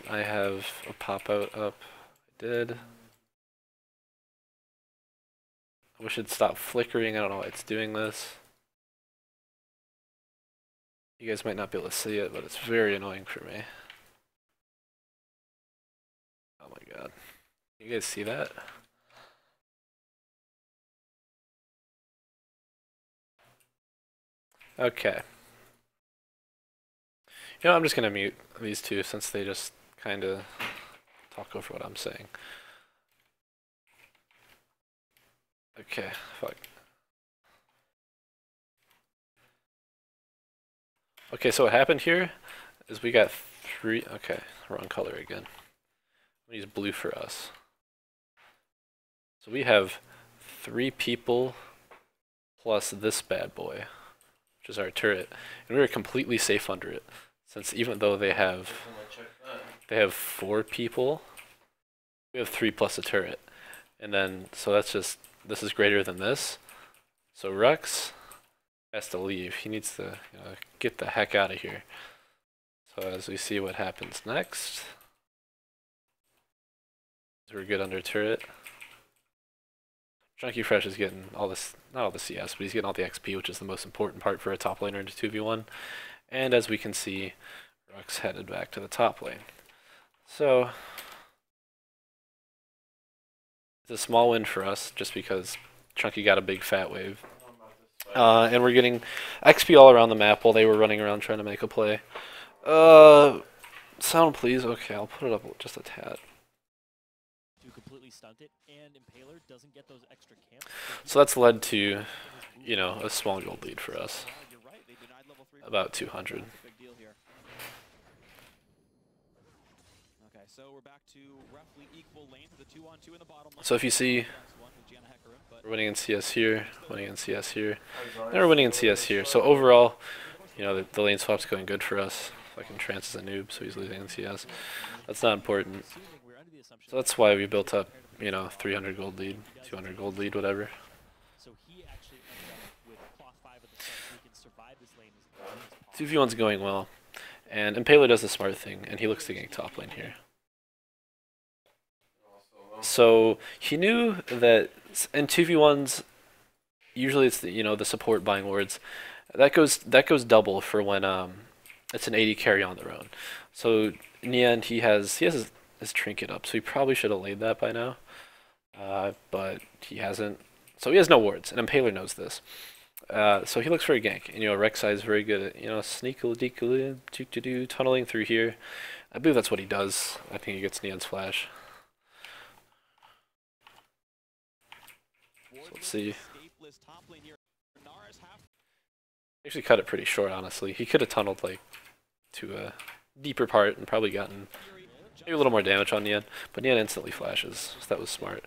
I have a pop out up. I did. I wish it'd stop flickering. I don't know why it's doing this. You guys might not be able to see it, but it's very annoying for me. Oh my god. You guys see that? Okay. You know, I'm just gonna mute these two since they just kind of talk over what I'm saying. Okay, fuck. Okay, so what happened here is we got three. Okay, wrong color again. I'm gonna use blue for us. So we have 3 people plus this bad boy, which is our turret, and we were completely safe under it. Since even though they have 4 people, we have 3 plus a turret, and then so that's just this is greater than this. So Rux has to leave. He needs to get the heck out of here. So as we see what happens next, we're good under turret. Chunky Fresh is getting all this, not all the CS, but he's getting all the XP, which is the most important part for a top laner in a 2v1. And as we can see, Rux headed back to the top lane. So it's a small win for us, just because Chunky got a big fat wave. And we're getting XP all around the map while they were running around trying to make a play. Sound please? Okay, I'll put it up just a tad. So that's led to, a small gold lead for us. About 200. So if you see, we're winning in CS here, winning in CS here, and we're winning in CS here. So overall, the lane swap's going good for us. Fucking Trance is a noob, so he's losing in CS. That's not important. So that's why we built up, 300 gold lead, 200 gold lead, whatever. 2v1's going well, and Impaler does the smart thing, and he looks to gank top lane here. So he knew that in 2v1s, usually it's the support buying wards. That goes double for when it's an AD carry on their own. So in the end, he has his trinket up, so he probably should have laid that by now, but he hasn't. So he has no wards, and Impaler knows this. So he looks for a gank, and Rek'Sai is very good at sneakily tunneling through here. I believe that's what he does. I think he gets Neon's flash. So let's see. Actually cut it pretty short, honestly. He could have tunneled to a deeper part and probably gotten maybe a little more damage on Nian, but Nian instantly flashes, so that was smart.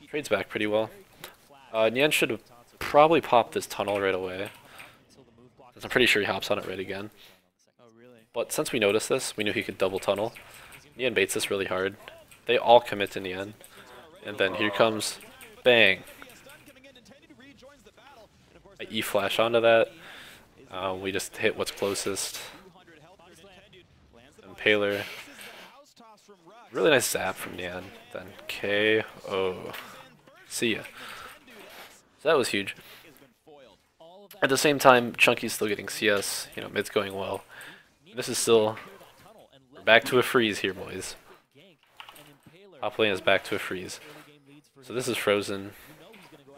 Trades back pretty well. Nian should have probably popped this tunnel right away, because I'm pretty sure he hops on it right again. But since we noticed this, we knew he could double tunnel. Nian baits this really hard. They all commit to Nian, and then here comes bang. I E-flash onto that. We just hit what's closest. Impaler. Really nice zap from Nian. Then KO. See ya. So that was huge. At the same time, Chunky's still getting CS. Mid's going well. This is still... We're back to a freeze here, boys. Top lane is back to a freeze. So this is frozen.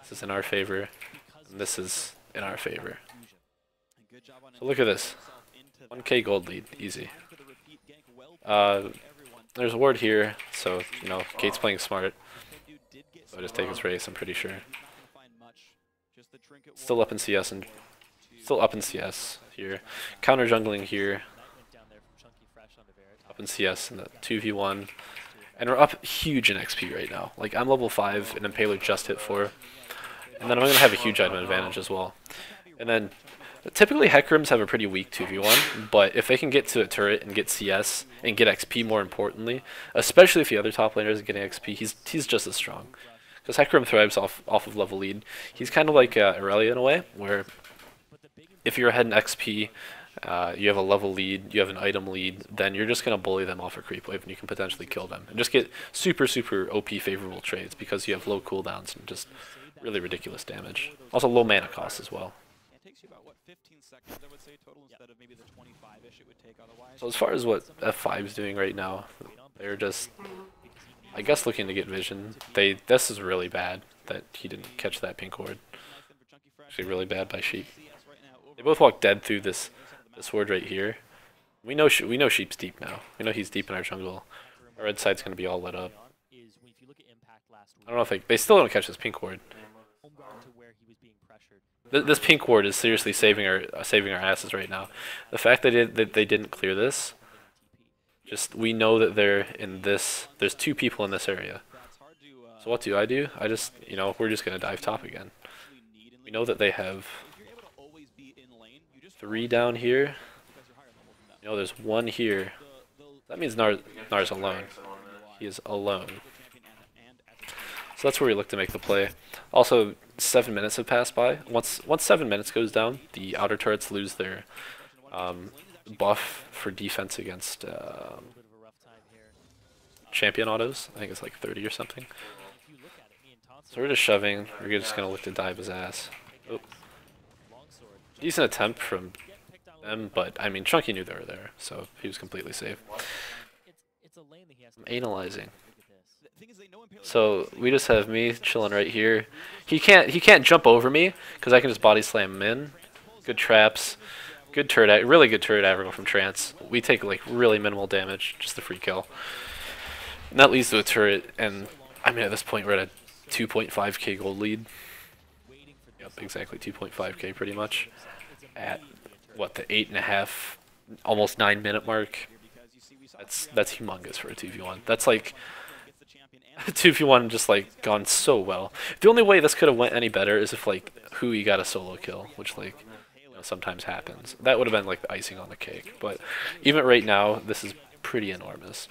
This is in our favor. And this is in our favor. So look at this. 1k gold lead. Easy. There's a ward here, so, Kate's playing smart. So I just take his race, I'm pretty sure. Still up in CS and still up in CS here. Counter jungling here. Up in CS in the 2v1. And we're up huge in XP right now. I'm level 5 and Impaler just hit 4. And then I'm going to have a huge item advantage as well. And then typically Hekrims have a pretty weak 2v1, but if they can get to a turret and get CS and get XP more importantly, especially if the other top laner is getting XP, he's just as strong. Because Hecarim thrives off of level lead. He's kind of like Irelia in a way, where if you're ahead in XP, you have a level lead, you have an item lead, then you're just going to bully them off a creep wave and you can potentially kill them. And just get super, super OP favorable trades because you have low cooldowns and just really ridiculous damage. Also low mana cost as well. It takes you about, what, 15 seconds, I would say, total, instead of maybe the 25-ish it would take otherwise. So as far as what F5 is doing right now, they're just, I guess, looking to get vision. This is really bad that he didn't catch that pink ward. Actually really bad by Sheep. They both walk dead through this ward right here. We know Sheep's deep now. We know he's deep in our jungle. Our red side's going to be all lit up. I don't know if they still don't catch this pink ward. This pink ward is seriously saving our asses right now. The fact that they didn't clear this, just we know that they're in this. There's two people in this area. So what do? I just, you know, we're just gonna dive top again. We know that they have 3 down here. You know, there's 1 here. That means Nar's alone. He is alone. So that's where we look to make the play. Also, 7 minutes have passed by. Once 7 minutes goes down, the outer turrets lose their buff for defense against champion autos. I think it's like 30 or something. So we're just shoving. We're just going to look to dive his ass. Oh. Decent attempt from them, but I mean, Chunky knew they were there, so he was completely safe. I'm analyzing. So we just have me chilling right here. He can't jump over me because I can just body slam him in. Good traps, good turret, really good turret aggro from Trance. We take like really minimal damage, just the free kill. And that leads to a turret, and I mean at this point we're at a 2.5k gold lead. Yep, exactly 2.5k pretty much. At what, the 8.5, almost 9 minute mark. That's humongous for a 2v1. That's like 2v1 just like gone so well. The only way this could have went any better is if like Hui got a solo kill, which like, you know, sometimes happens. That would have been like the icing on the cake. But even right now, this is pretty enormous.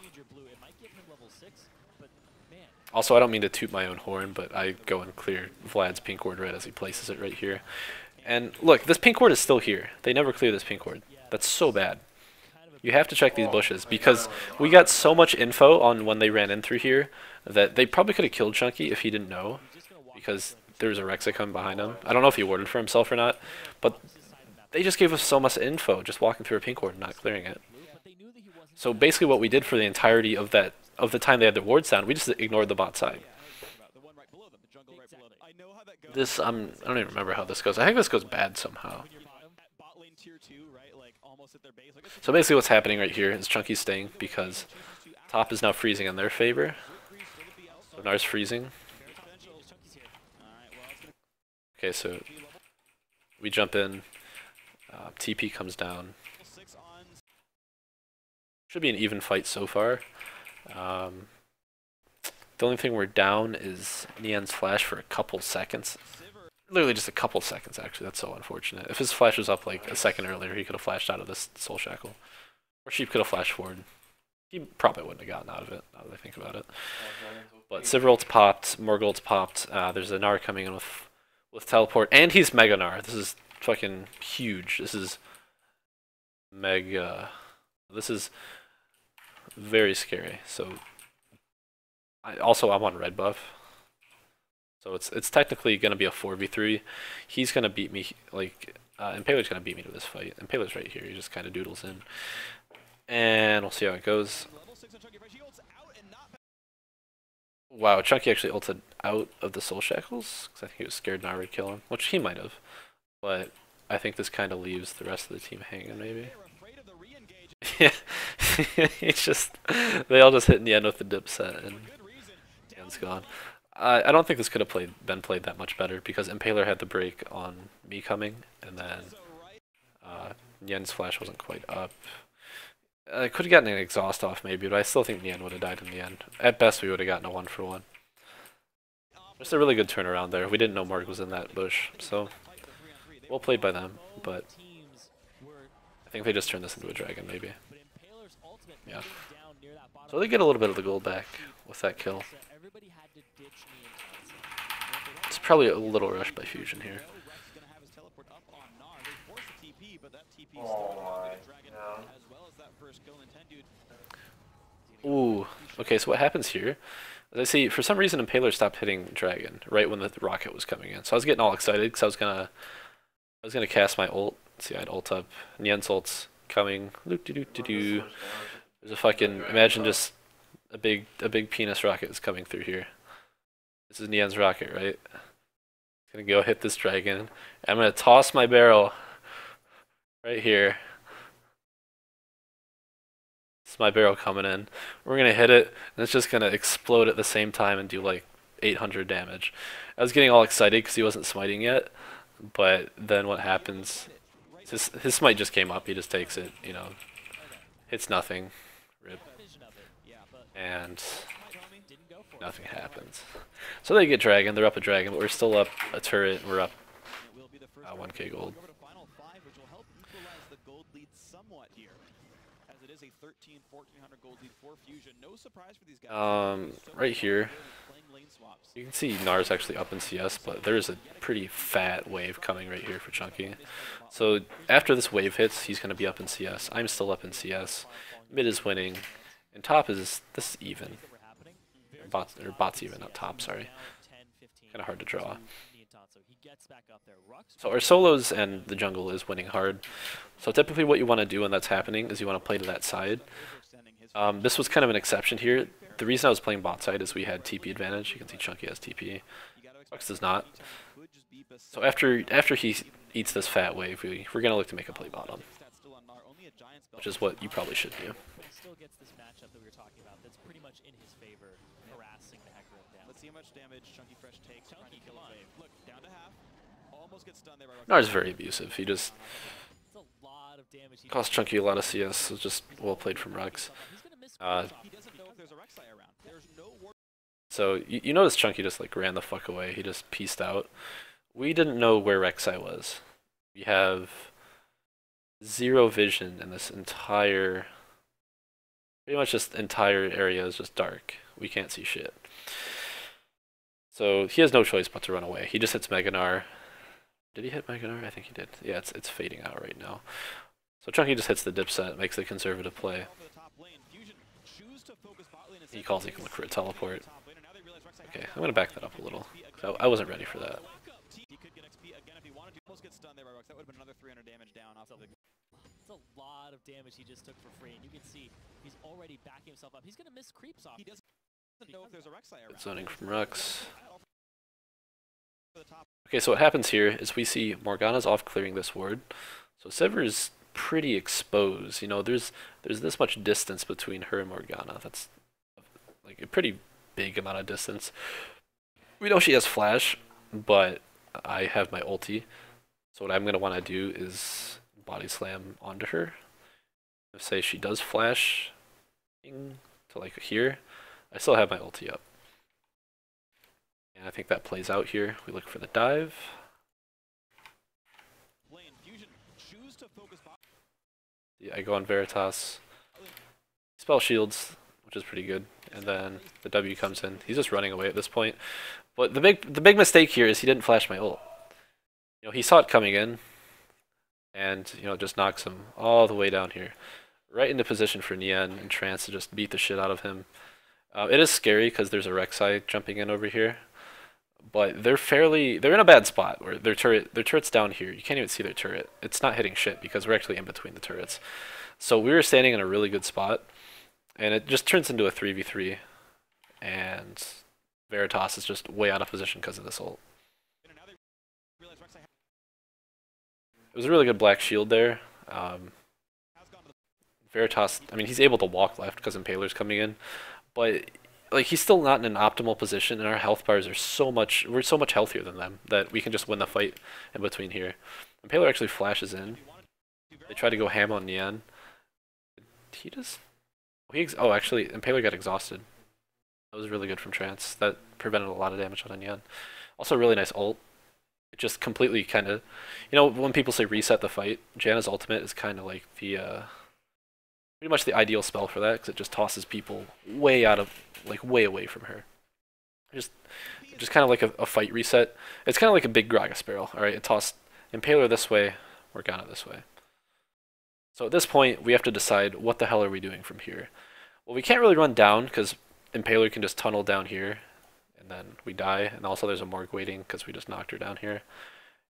Also, I don't mean to toot my own horn, but I go and clear Vlad's pink ward red as he places it right here. And look, this pink ward is still here. They never clear this pink ward. That's so bad. You have to check these bushes because we got so much info on when they ran in through here that they probably could have killed Chunky if he didn't know, because there was a Rexicon behind him. I don't know if he warded for himself or not, but they just gave us so much info just walking through a pink ward and not clearing it. So basically what we did for the entirety of the time they had their wards down, we just ignored the bot side. This, I don't even remember how this goes. I think this goes bad somehow. So basically what's happening right here is Chunky's staying because top is now freezing in their favor. So Nar's freezing. Okay, so we jump in. TP comes down. Should be an even fight so far. The only thing we're down is Nian's flash for a couple seconds. Literally just a couple seconds, actually. That's so unfortunate. If his flash was up like a second earlier, he could have flashed out of this Soul Shackle. Or Sheep could have flashed forward. He probably wouldn't have gotten out of it, now that I think about it. But Sivir ult's popped, Morgul ult's popped. There's a Gnar coming in with teleport, and he's Mega Gnar. This is fucking huge. This is mega. This is very scary. So I'm on red buff. So it's technically going to be a 4v3. He's going to beat me, like, Impaler's going to beat me to this fight. Impaler's right here, he just kind of doodles in. And we'll see how it goes. Wow, Chunky actually ulted out of the Soul Shackles, because I think he was scared Gnar would kill him, which he might have. But I think this kind of leaves the rest of the team hanging, maybe. Yeah, it's just, they all just hit in the end with the dip set, and the end's gone. I don't think this could have been played that much better because Impaler had the break on me coming, and then Nian's flash wasn't quite up. I could have gotten an exhaust off maybe, but I still think Nian would have died in the end. At best, we would have gotten a 1-for-1. Just a really good turnaround there. We didn't know Morg was in that bush, so well played by them, but I think they just turned this into a dragon maybe. Yeah. So they get a little bit of the gold back with that kill. It's probably a little rush by Fusion here. Ooh, okay, so what happens here? As I see, for some reason Impaler stopped hitting Dragon right when the rocket was coming in. So I was getting all excited because I was gonna cast my ult. See, I'd ult up. Nien's ult's coming. There's a fucking, imagine just a big penis rocket is coming through here. This is Nien's rocket, right? Gonna go hit this dragon. I'm gonna toss my barrel right here. It's my barrel coming in. We're gonna hit it, and it's just gonna explode at the same time and do like 800 damage. I was getting all excited because he wasn't smiting yet, but then what happens? His smite just came up. He just takes it, you know, hits nothing, rip, and nothing happens. So they get dragon. They're up a dragon, but we're still up a turret. And we're up 1k gold. Right here, you can see Gnar's actually up in CS, but there's a pretty fat wave coming right here for Chunky. So after this wave hits, he's going to be up in CS. I'm still up in CS. Mid is winning, and top is, this is even. Bot's even, not top, sorry. Kind of hard to draw. So our solos and the jungle is winning hard. So typically what you want to do when that's happening is you want to play to that side. This was kind of an exception here. The reason I was playing bot side is we had TP advantage. You can see Chunky has TP. Rux does not. So after he eats this fat wave, we're going to look to make a play bottom, which is what you probably should do. Let's see how much damage Chunky Fresh takes. Look, down to half. Almost gets stunned there by Rux. Gnar's very abusive. He just cost Chunky a lot of CS. It's just well played from Rux. So you notice Chunky just like ran the fuck away. He just pieced out. We didn't know where Rek'Sai was. We have zero vision in this entire, pretty much this entire area is just dark. We can't see shit. So he has no choice but to run away. He just hits Mega Gnar. Did he hit Mega Gnar? I think he did. Yeah, it's fading out right now. So Chunky just hits the dip set, makes the conservative play. He calls he can look for a teleport. Okay, I'm gonna back that up a little. I wasn't ready for that. That's a lot of damage he just took for free, and you can see he's already backing himself up. He's gonna miss creeps off. He doesn't know if there's a Rek'Sai around. Zoning from Rux. Okay, so what happens here is we see Morgana's off clearing this ward. So Sever's pretty exposed. You know, there's this much distance between her and Morgana. That's like a pretty big amount of distance. We know she has flash, but I have my ulti. So what I'm gonna want to do is body slam onto her. If say she does flash to like here, I still have my ulti up. And I think that plays out here. We look for the dive. Yeah, I go on Veritas. Spell shields, which is pretty good. And then the W comes in. He's just running away at this point. But the big mistake here is he didn't flash my ult. You know, he saw it coming in, and you know, just knocks him all the way down here, right into position for Nien and Trance to just beat the shit out of him. It is scary because there's a Rek'Sai jumping in over here, but they're in a bad spot where their turret's down here. You can't even see their turret. It's not hitting shit because we're actually in between the turrets. So we were standing in a really good spot, and it just turns into a 3v3, and Veritas is just way out of position because of this ult. It was a really good black shield there. Veritas, I mean, he's able to walk left because Impaler's coming in, but like he's still not in an optimal position, and our health bars are we're so much healthier than them that we can just win the fight in between here. Impaler actually flashes in. They try to go ham on Nien. He just, oh, actually, Impaler got exhausted. That was really good from Trance. That prevented a lot of damage on Nien. Also, really nice ult. It just completely kind of, you know, when people say reset the fight, Janna's ultimate is kind of like the, pretty much the ideal spell for that, because it just tosses people way out of, like, way away from her. Just kind of like a fight reset. It's kind of like a big Gragas barrel, alright? It tossed Impaler this way, Morgana this way. So at this point, we have to decide what the hell are we doing from here. Well, we can't really run down because Impaler can just tunnel down here, and then we die. And also there's a Morg waiting because we just knocked her down here.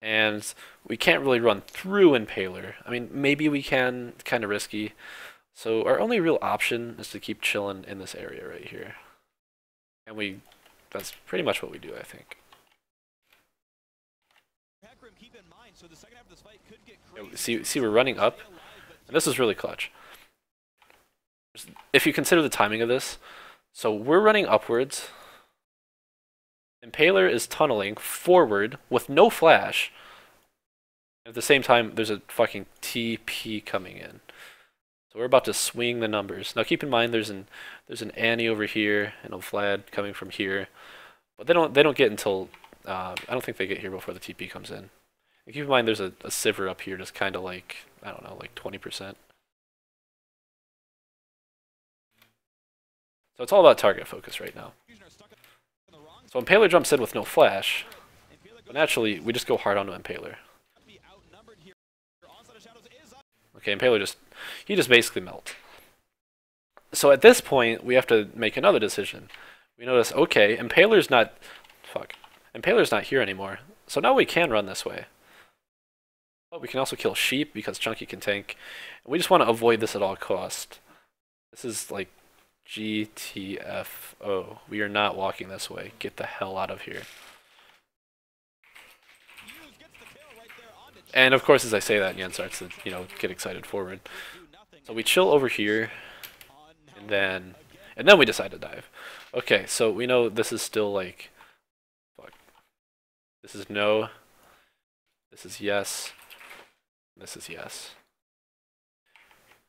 And we can't really run through Impaler. I mean, maybe we can, kind of risky. So our only real option is to keep chilling in this area right here. And that's pretty much what we do, I think. See, we're running up, and this is really clutch. If you consider the timing of this, so we're running upwards. Impaler is tunneling forward with no flash. At the same time, there's a fucking TP coming in. So we're about to swing the numbers. Now keep in mind there's an Annie over here and a Vlad coming from here. But they don't get until I don't think they get here before the TP comes in. And keep in mind there's a Sivir up here just kinda like, I don't know, like 20%. So it's all about target focus right now. So Impaler jumps in with no flash, but naturally we just go hard onto Impaler. Okay, Impaler he just basically melts. So at this point we have to make another decision. We notice, okay, Impaler's not here anymore. So now we can run this way. But we can also kill Sheep because Chunky can tank. And we just want to avoid this at all cost. This is like GTFO. We are not walking this way. Get the hell out of here. And of course, as I say that, Yen starts to, get excited forward. So we chill over here, and then we decide to dive. Okay, so we know this is still like, fuck. This is no. This is yes. This is yes.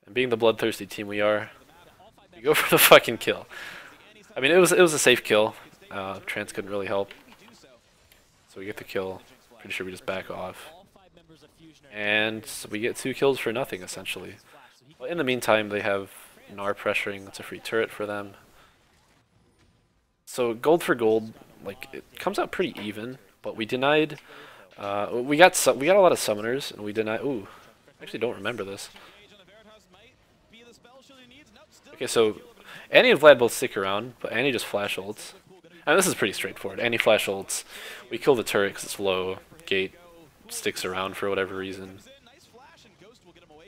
And being the bloodthirsty team we are, we go for the fucking kill. I mean, it was a safe kill. Trance couldn't really help, so we get the kill. Pretty sure we just back off, and we get 2 kills for nothing essentially. But in the meantime, they have Gnar pressuring. It's a free turret for them. So gold for gold, like it comes out pretty even. But we denied. We got a lot of summoners, and we denied. Ooh, I actually don't remember this. Okay, so Annie and Vlad both stick around, but Annie just flash ults. And this is pretty straightforward. Annie flash ults. We kill the turret because it's low. Gate sticks around for whatever reason.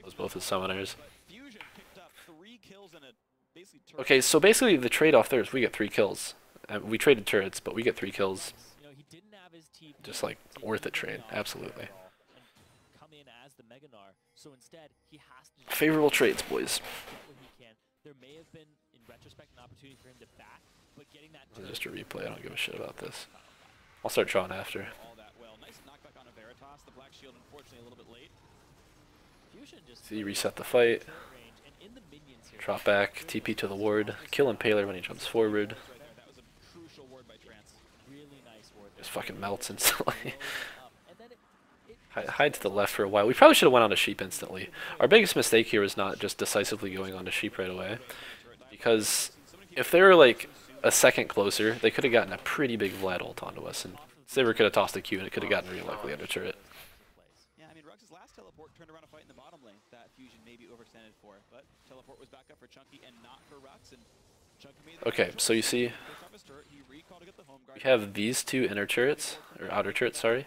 Those both as summoners. Okay, so basically the trade-off there is we get 3 kills. We traded turrets, but we get 3 kills. Just like worth it trade, absolutely. Favorable trades, boys. This is just a replay. I don't give a shit about this. I'll start drawing after. See, reset the fight. Drop back, TP to the ward, kill Impaler when he jumps forward. Just fucking melts instantly. Hide to the left for a while. We probably should have went on to Sheep instantly. Our biggest mistake here is not just decisively going on to Sheep right away. Because if they were like a second closer, they could have gotten a pretty big Vlad ult onto us. And Sivir could have tossed a Q and it could have gotten real ugly under turret. Yeah, I mean, Rux's last teleport turned around a fight in the bottom lane that Fusion maybe overextended for. But teleport was back up for Chunky and not for Rux. And okay, so you see, we have these 2 inner turrets, or outer turrets, sorry.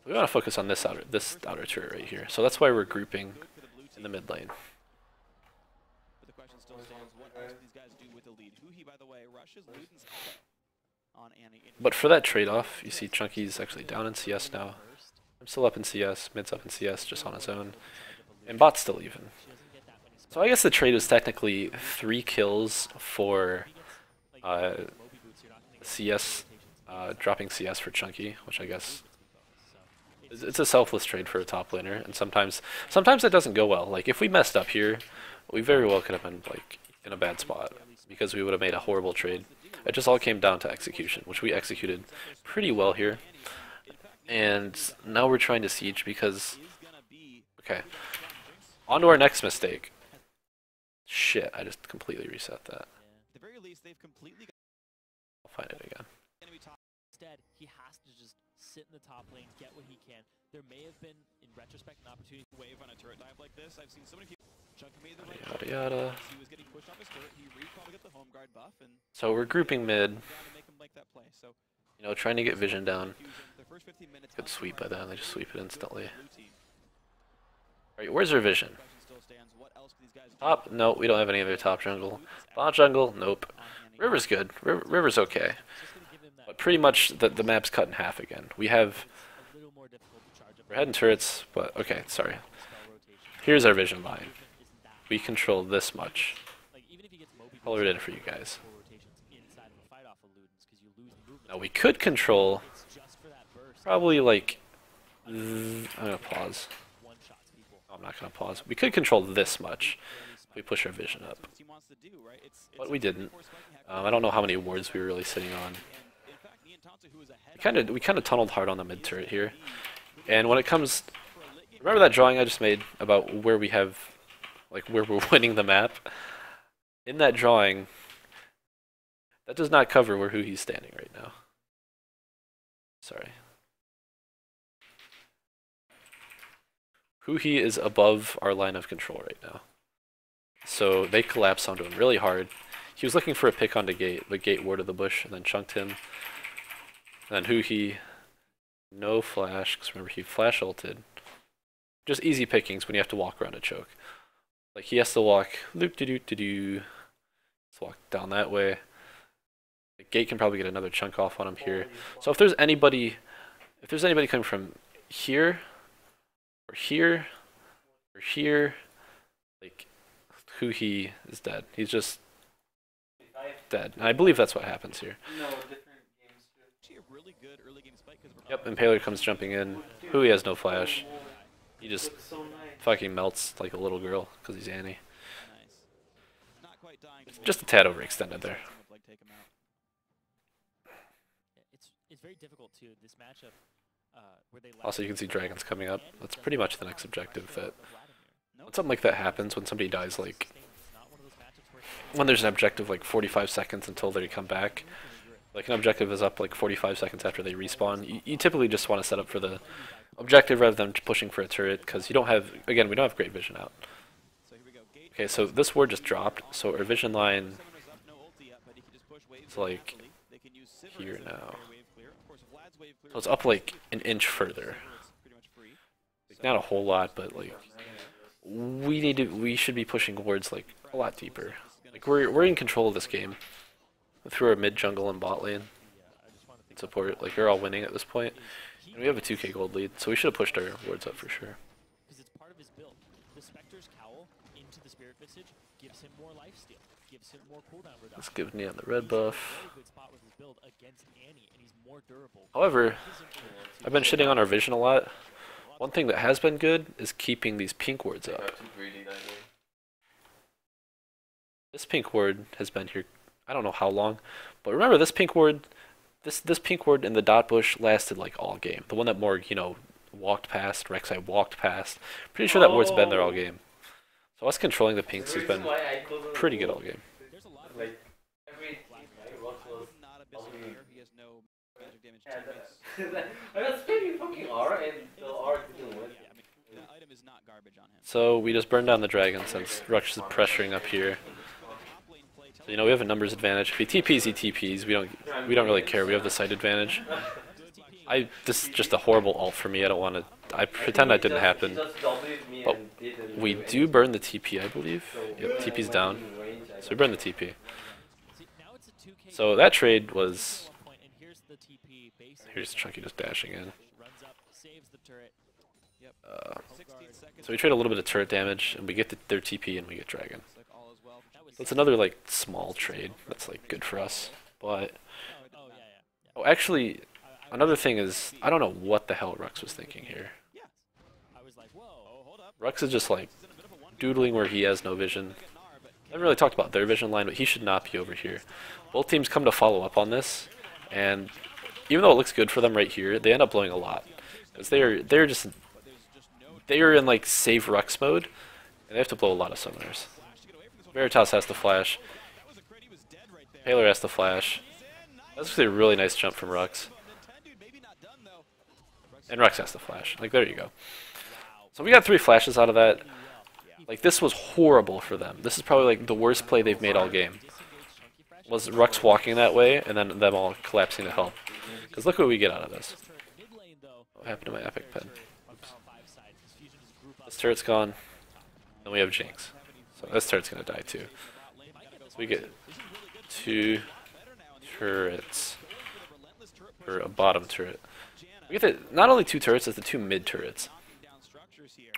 We want to focus on this outer turret right here. So that's why we're grouping in the mid lane. But the question still stands, what else do these guys do with the lead? Huhi, by the way, rushes Luden's on Annie. But for that trade-off, you see Chunky's actually down in CS now. I'm still up in CS, mid's up in CS, just on his own. And bot's still even. So I guess the trade was technically 3 kills for CS, dropping CS for Chunky, which I guess it's a selfless trade for a top laner. And sometimes it doesn't go well. Like if we messed up here, we very well could have been like in a bad spot because we would have made a horrible trade. It just all came down to execution, which we executed pretty well here. And now we're trying to siege because, okay, on to our next mistake. Shit, I just completely reset that. I'll find it again. Instead, he has to just sit in the top lane, get what he can. There may have been, in retrospect, an opportunity Wave on a turret dive like this. I've seen so many people. Chunky made the right Yada call. yada. He was getting pushed off his turret. He recalled to get the home guard buff and So we're grouping mid. down to make him like that play. So You know, trying to get vision down. the first 15 minutes Good sweep by them. They just sweep it instantly. blue team. Alright, where's our vision? Question still stands. What else can these guys do? Top? No, we don't have any other top jungle. Bot jungle? Nope. River's good. River's okay. just going to give him that But pretty much the map's cut in half again. We have... a little more difficult to charge up. We're heading turrets, but... Okay, sorry. Spell rotation. Here's our vision line. Movement isn't that We control this much. like even if he gets Moby Color it in for you guys. full rotations inside of a fight off of Ludens because you lose movement. Now we could control... It's just for that burst. Probably like... I'm gonna pause. One shots people. I'm not gonna pause. We could control this much. If we push our vision up. What this team wants to do, right? But we didn't. I don't know how many wards we were really sitting on. And in fact, Ian Tonsa, who was ahead We kind of tunneled hard on the mid turret here. And when it comes... Remember that drawing I just made about where we have... Like, where we're winning the map? In that drawing, that does not cover where who he's standing right now. Sorry. Who he is above our line of control right now. So they collapsed onto him really hard. He was looking for a pick onto Gate, but Gate warded the bush and then chunked him. And then who he... No flash, because remember he flash ulted. Just easy pickings when you have to walk around a choke. Like he has to walk loop-de-doo-de-doo. Let's walk down that way. Like, Gate can probably get another chunk off on him here. So if there's anybody coming from here, or here, or here, like who he is dead. He's just dead. And I believe that's what happens here. actually a really good early game spike because Yep, Impaler comes jumping in. Who he has no flash. He just fucking melts like a little girl because he's Annie. nice. Not quite dying. Just a tad overextended there. Like, take him out. It's very difficult too. This matchup where they Also, you can see dragons coming up. That's pretty much the next objective that... Nope. When something like that happens, when somebody dies, like... When there's an objective like 45 seconds until they come back, like an objective is up like 45 seconds after they respawn, you typically just want to set up for the objective rather than pushing for a turret, because you don't have, again, we don't have great vision out. So here we go. Gate Okay, so this ward just dropped, so our vision line summoner's up, no ulti yet, but he can just push waves is like happily. They can use Sivir here as a now. wave clear. Of course, Vlad's wave clear So it's is up like pretty an inch further. It's pretty much free. Like, not a whole lot, but like we should be pushing wards like a lot deeper. Like we're in control of this game through our mid jungle and bot lane and support. Like we're all winning at this point, and we have a 2k gold lead, so we should have pushed our wards up for sure. Because it's part of his build. The Spectre's Cowl into the Spirit Visage gives him more lifesteal, gives him more cooldown reduction. Let's give Neon the red He's in a buff. very good spot with his build against Annie, and he's more durable. However, Isn't able to- I've been shitting on our vision a lot. One thing that has been good is keeping these pink wards up. This pink ward has been here, I don't know how long, but remember this pink ward, this pink ward in the dot bush lasted like all game. The one that Morg, you know, walked past, Rek'Sai walked past. Pretty sure that ward's been there all game. So us controlling the pinks has been pretty good all game. There's a lot of Like every Not a Abyssal Warrior. He has no magic damage teammates. I was spinning fucking R and the R didn't win. Yeah, I mean, that item is not garbage on him. So we just burned down the dragon since Rux is pressuring up here. Top lane play, So, you know, we have a numbers advantage. If he TPs, he TPs. We don't really care. We have the site advantage. This is just a horrible ult for me. I don't want to. I pretend that didn't happen. But we do burn the TP, I believe. Yep, TP's down. So we burn the TP. See, now it's a 2K So that trade was. at one point, and here's the TP base. Here's Chunky just dashing in. Runs up, saves the turret. Yep. Uh, 16 seconds. so we trade a little bit of turret damage, and we get their TP, and we get dragon. Looks like all is well. That was So it's another like small trade that's like good for us. But Oh, yeah. oh, actually, another thing is I don't know what the hell Rux was thinking here. Yeah. I was like, whoa. Oh, hold up. Rux is just like He's in a bit of a 1v1. doodling where he has no vision. Look at Gnar, but I haven't really talked about their vision line, but he should not be over here. Both teams come to follow up on this, and even though it looks good for them right here, they end up blowing a lot because they're just there's just no they are in like save Rux mode, and they have to blow a lot of summoners. flash to get away from this one. Veritas has to flash. That was a crit. He was dead right there. Taylor has to flash. He's in. Nice. That's actually a really nice jump from Rux. Bummed And Rux has the flash. Like, there you go. So we got 3 flashes out of that. Like, this was horrible for them. This is probably, like, the worst play they've made all game. Was Rux walking that way, and then them all collapsing to help. Because look what we get out of this. What happened to my epic pen? Oops. This turret's gone. And we have Jinx. So this turret's going to die too. So we get 2 turrets. Or a bottom turret. We get not only 2 turrets, it's the 2 mid turrets.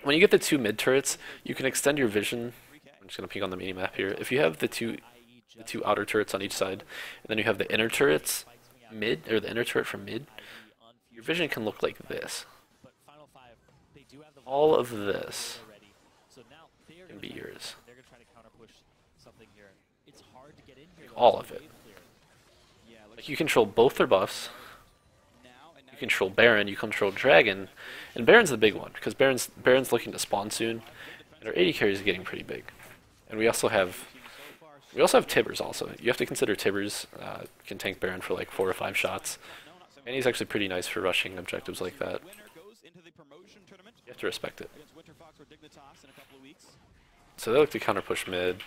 When you get the 2 mid turrets, you can extend your vision. I'm just going to peek on the mini map here. If you have the two outer turrets on each side, and then you have the inner turrets mid, or the inner turret from mid, your vision can look like this. All of this can be yours. All of it. Like, you control both their buffs. You control Baron, you control Dragon, and Baron's the big one, because Baron's looking to spawn soon, and our AD carry is getting pretty big. And we also have Tibbers also. You have to consider Tibbers can tank Baron for like 4 or 5 shots. And he's actually pretty nice for rushing objectives like that. You have to respect it. So they look to counter push mid.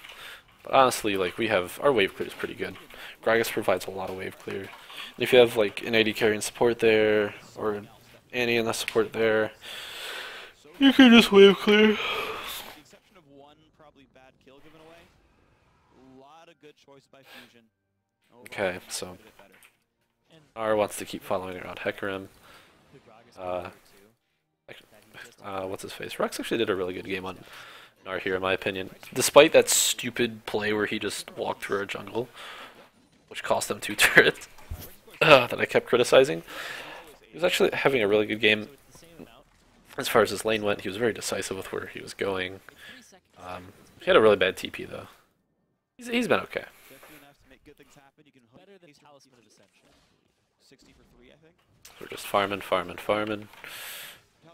But honestly, like, we have, our wave clear is pretty good. Gragas provides a lot of wave clear. And if you have like an AD carry and support there, or Annie and the support there, you can just wave clear. Okay, so R wants to keep following around Hecarim. What's his face? Rux actually did a really good game on Gnar here, in my opinion. Despite that stupid play where he just walked through our jungle, which cost them 2 turrets, that I kept criticizing. He was actually having a really good game. As far as his lane went, he was very decisive with where he was going. He had a really bad TP though. He's been okay. Better than Talisman of Ascension. 60 for 3, I think. We're just farming. Talisman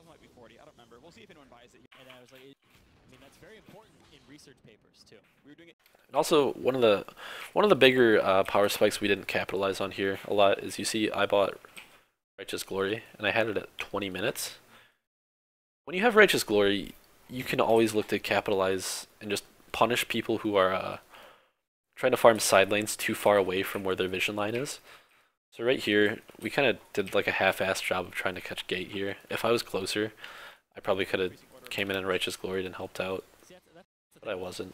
might be 40, I don't remember. We'll see if anyone buys it. And I was like, I mean, that's very important in research papers too. We were doing it. And also, one of the bigger power spikes we didn't capitalize on here a lot is, you see, I bought Righteous Glory, and I had it at 20 minutes. When you have Righteous Glory, you can always look to capitalize and just punish people who are trying to farm side lanes too far away from where their vision line is. So right here, we kind of did like a half-assed job of trying to catch gate here. If I was closer, I probably could have came in and Righteous Gloried and helped out, but I wasn't.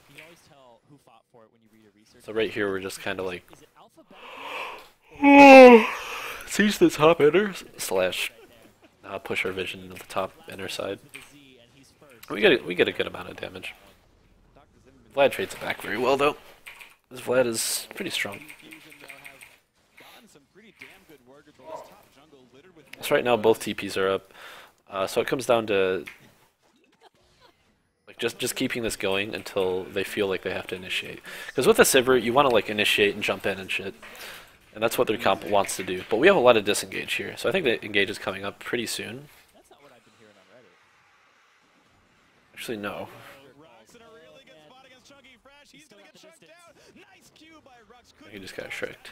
So right here, we're just kind of like siege the top inner slash push our vision into the top inner side. We get a good amount of damage. Vlad trades it back very well though. This Vlad is pretty strong. So right now both TPs are up. So it comes down to like just keeping this going until they feel like they have to initiate. Because with a Sivir, you want to like initiate and jump in and shit. And that's what their comp wants to do. But we have a lot of disengage here. So I think the engage is coming up pretty soon. That's not what I've been hearing already. Actually, no. He just got shreked.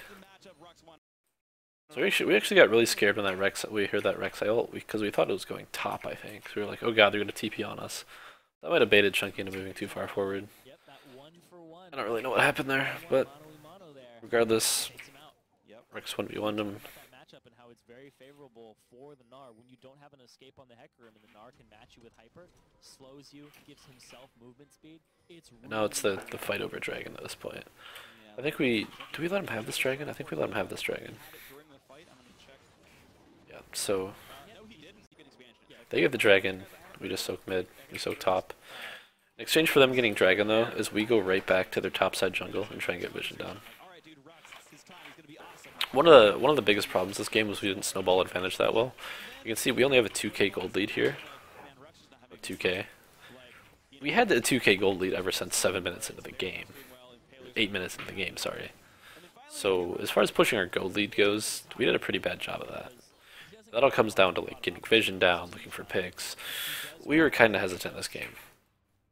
So we actually got really scared when we heard that Rek'Sai ult, because we thought it was going top, I think. So we were like, oh god, they're going to TP on us. That might have baited Chunky into moving too far forward. I don't really know what happened there, but regardless, Rex 1v1'd him. Matchup and how it's very favorable for the Gnar when you don't have an escape on the Hecarim and the Gnar can match you with hyper, slows you, gives himself movement speed. It's really now it's the fight over dragon at this point. I think do we let him have this dragon? I think we let him have this dragon. Yeah, so they get the dragon, we just soak mid, we soak top. In exchange for them getting dragon though, is we go right back to their top side jungle and try and get vision down. One of the biggest problems this game was we didn't snowball advantage that well. You can see we only have a 2k gold lead here. 2k. We had a 2k gold lead ever since 7 minutes into the game. 8 minutes into the game, sorry. So as far as pushing our gold lead goes, we did a pretty bad job of that. That all comes down to like getting vision down, looking for picks. We were kind of hesitant this game.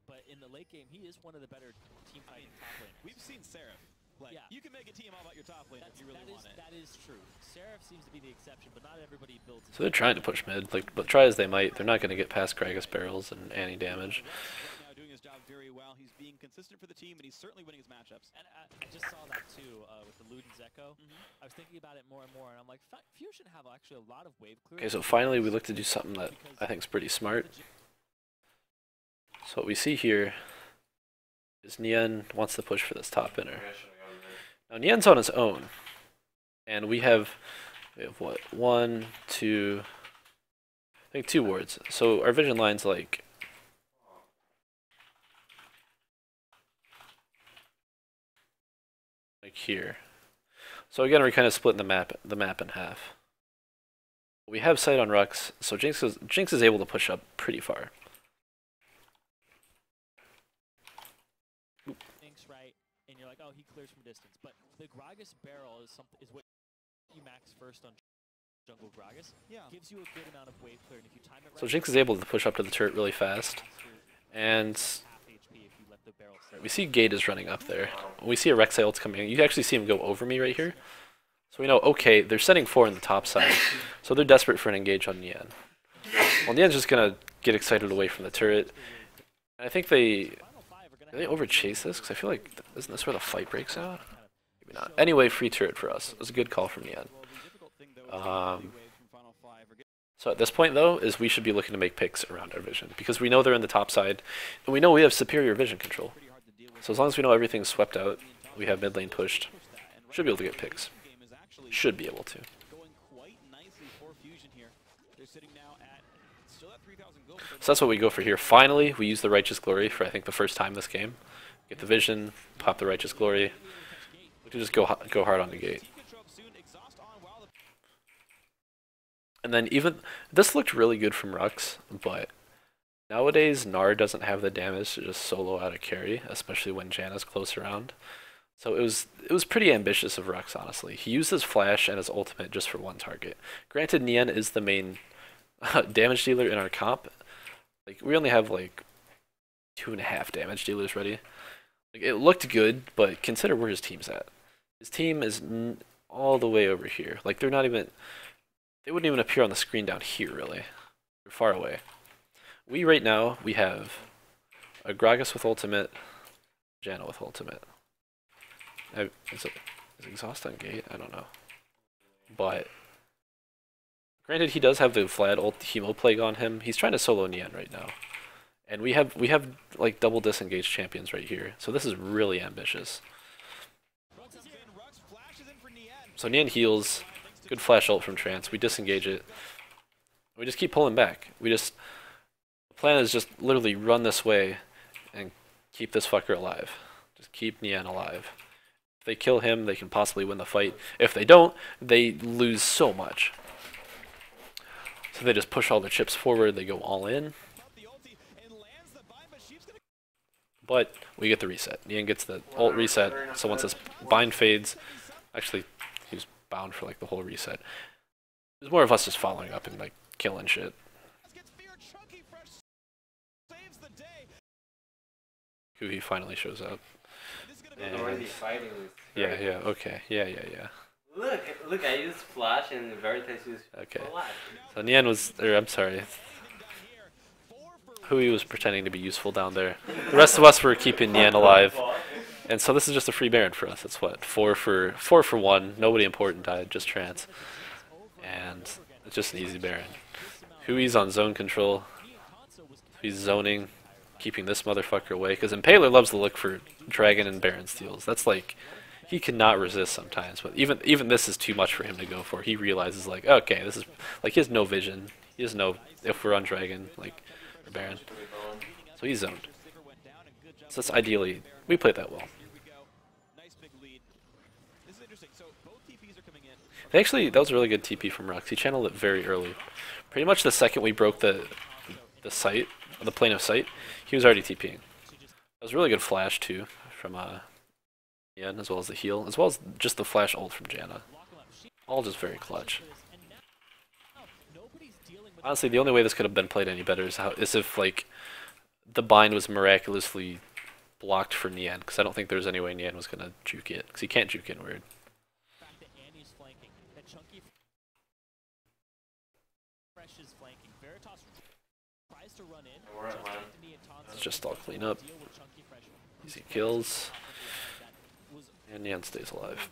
But in the late game, he is one of the better team fighting top laners. We've seen Seraph play. Yeah. You can make a team all about your top lane if you really want it. That is true. Seraph seems to be the exception, but not everybody builds. So they're trying to push mid, like, but try as they might, they're not going to get past Gragas barrels and any damage. Right now doing his job very well. He's being consistent for the team, and he's certainly winning his matchups. And I just saw that too with the Luden's Echo. I was thinking about it more and more, and I'm like, Fusion have actually a lot of wave clear. Okay, so finally we look to do something that I think is pretty smart. So what we see here is Nian wants to push for this top inner. Now Nian's on his own, and we have what, 1, 2, I think 2 wards. So our vision line's like here. So again, we're kind of splitting the map in half. We have sight on Rux, so Jinx is able to push up pretty far. Thinks right, and you're like, oh, he clears from distance. But the Gragas barrel is what you max first on jungle Gragas. Yeah. Gives you a good amount of wave clear, and if you time it right. So Jinx is able to push up to the turret really fast, and half HP if you let the barrel sit. we see Gate is running up there. We see a Rek'Sai ult coming in. You can actually see him go over me right here. So we know, okay, they're sending 4 on the top side, so they're desperate for an engage on Nian. Well, Nian's just gonna get excited away from the turret. And I think they over chase this, because I feel like, isn't this where the fight breaks out? Maybe not. Anyway, free turret for us. It was a good call from Nian. So at this point, though, is we should be looking to make picks around our vision, because we know they're in the top side, and we know we have superior vision control. So as long as we know everything's swept out, we have mid lane pushed, should be able to get picks. Should be able to. So that's what we go for here. Finally, we use the Righteous Glory for, I think, the first time this game. Get the vision, pop the Righteous Glory. We can just go hard on the gate. And then even, this looked really good from Rux, but nowadays Gnar doesn't have the damage to just solo out a carry, especially when Janna's close around. So it was pretty ambitious of Rux, honestly. He used his flash and his ultimate just for one target. Granted, Nian is the main damage dealer in our comp. Like, we only have like 2.5 damage dealers ready. Like, it looked good, but consider where his team's at. His team is all the way over here. Like, they're not even, they wouldn't even appear on the screen down here, really. They're far away. We right now, we have a Gragas with ultimate, Janna with ultimate. Is Exhaust on gate? I don't know. But granted, he does have the Vlad ult Hemo Plague on him. He's trying to solo Nian right now. And we have like double disengaged champions right here. So this is really ambitious. So Nian heals. Good flash ult from Trance. We disengage it. We just keep pulling back. The plan is just literally run this way and keep this fucker alive. Just keep Nian alive. If they kill him, they can possibly win the fight. If they don't, they lose so much. So they just push all their chips forward, they go all in. But we get the reset. Nian gets the ult reset, so once this bind fades, actually, he was bound for like the whole reset. It was more of us just following up and like killing shit. He finally shows up. And Already fighting with yeah, okay. Yeah. Look, I used flash and Veritas used Okay. flash. So Nian was, or I'm sorry, Hui was pretending to be useful down there. The rest of us were keeping Nian alive. And so this is just a free Baron for us. It's what, 4 for 1. Nobody important died, just Trance. And it's just an easy Baron. Hui's on zone control. He's zoning, keeping this motherfucker away. Because Impaler loves to look for Dragon and Baron steals. That's like, he cannot resist sometimes. But even this is too much for him to go for. He realizes like, okay, this is, like, he has no vision. He doesn't know if we're on Dragon, like, or Baron. So he's zoned. So that's ideally, we played that well. Actually, that was a really good TP from Rux. He channeled it very early. Pretty much the second we broke the sight, the plane of sight, he was already TPing. That was a really good flash too from Nian, as well as the heal, as well as just the flash ult from Janna. All just very clutch. Honestly, the only way this could have been played any better is if like the bind was miraculously blocked for Nian, because I don't think there's any way Nian was going to juke it, because he can't juke inward. The fact that Annie's flanking, that Chunky Fresh is flanking. Veritas tries to run in. It's just all clean up. Easy kills. And Nian stays alive.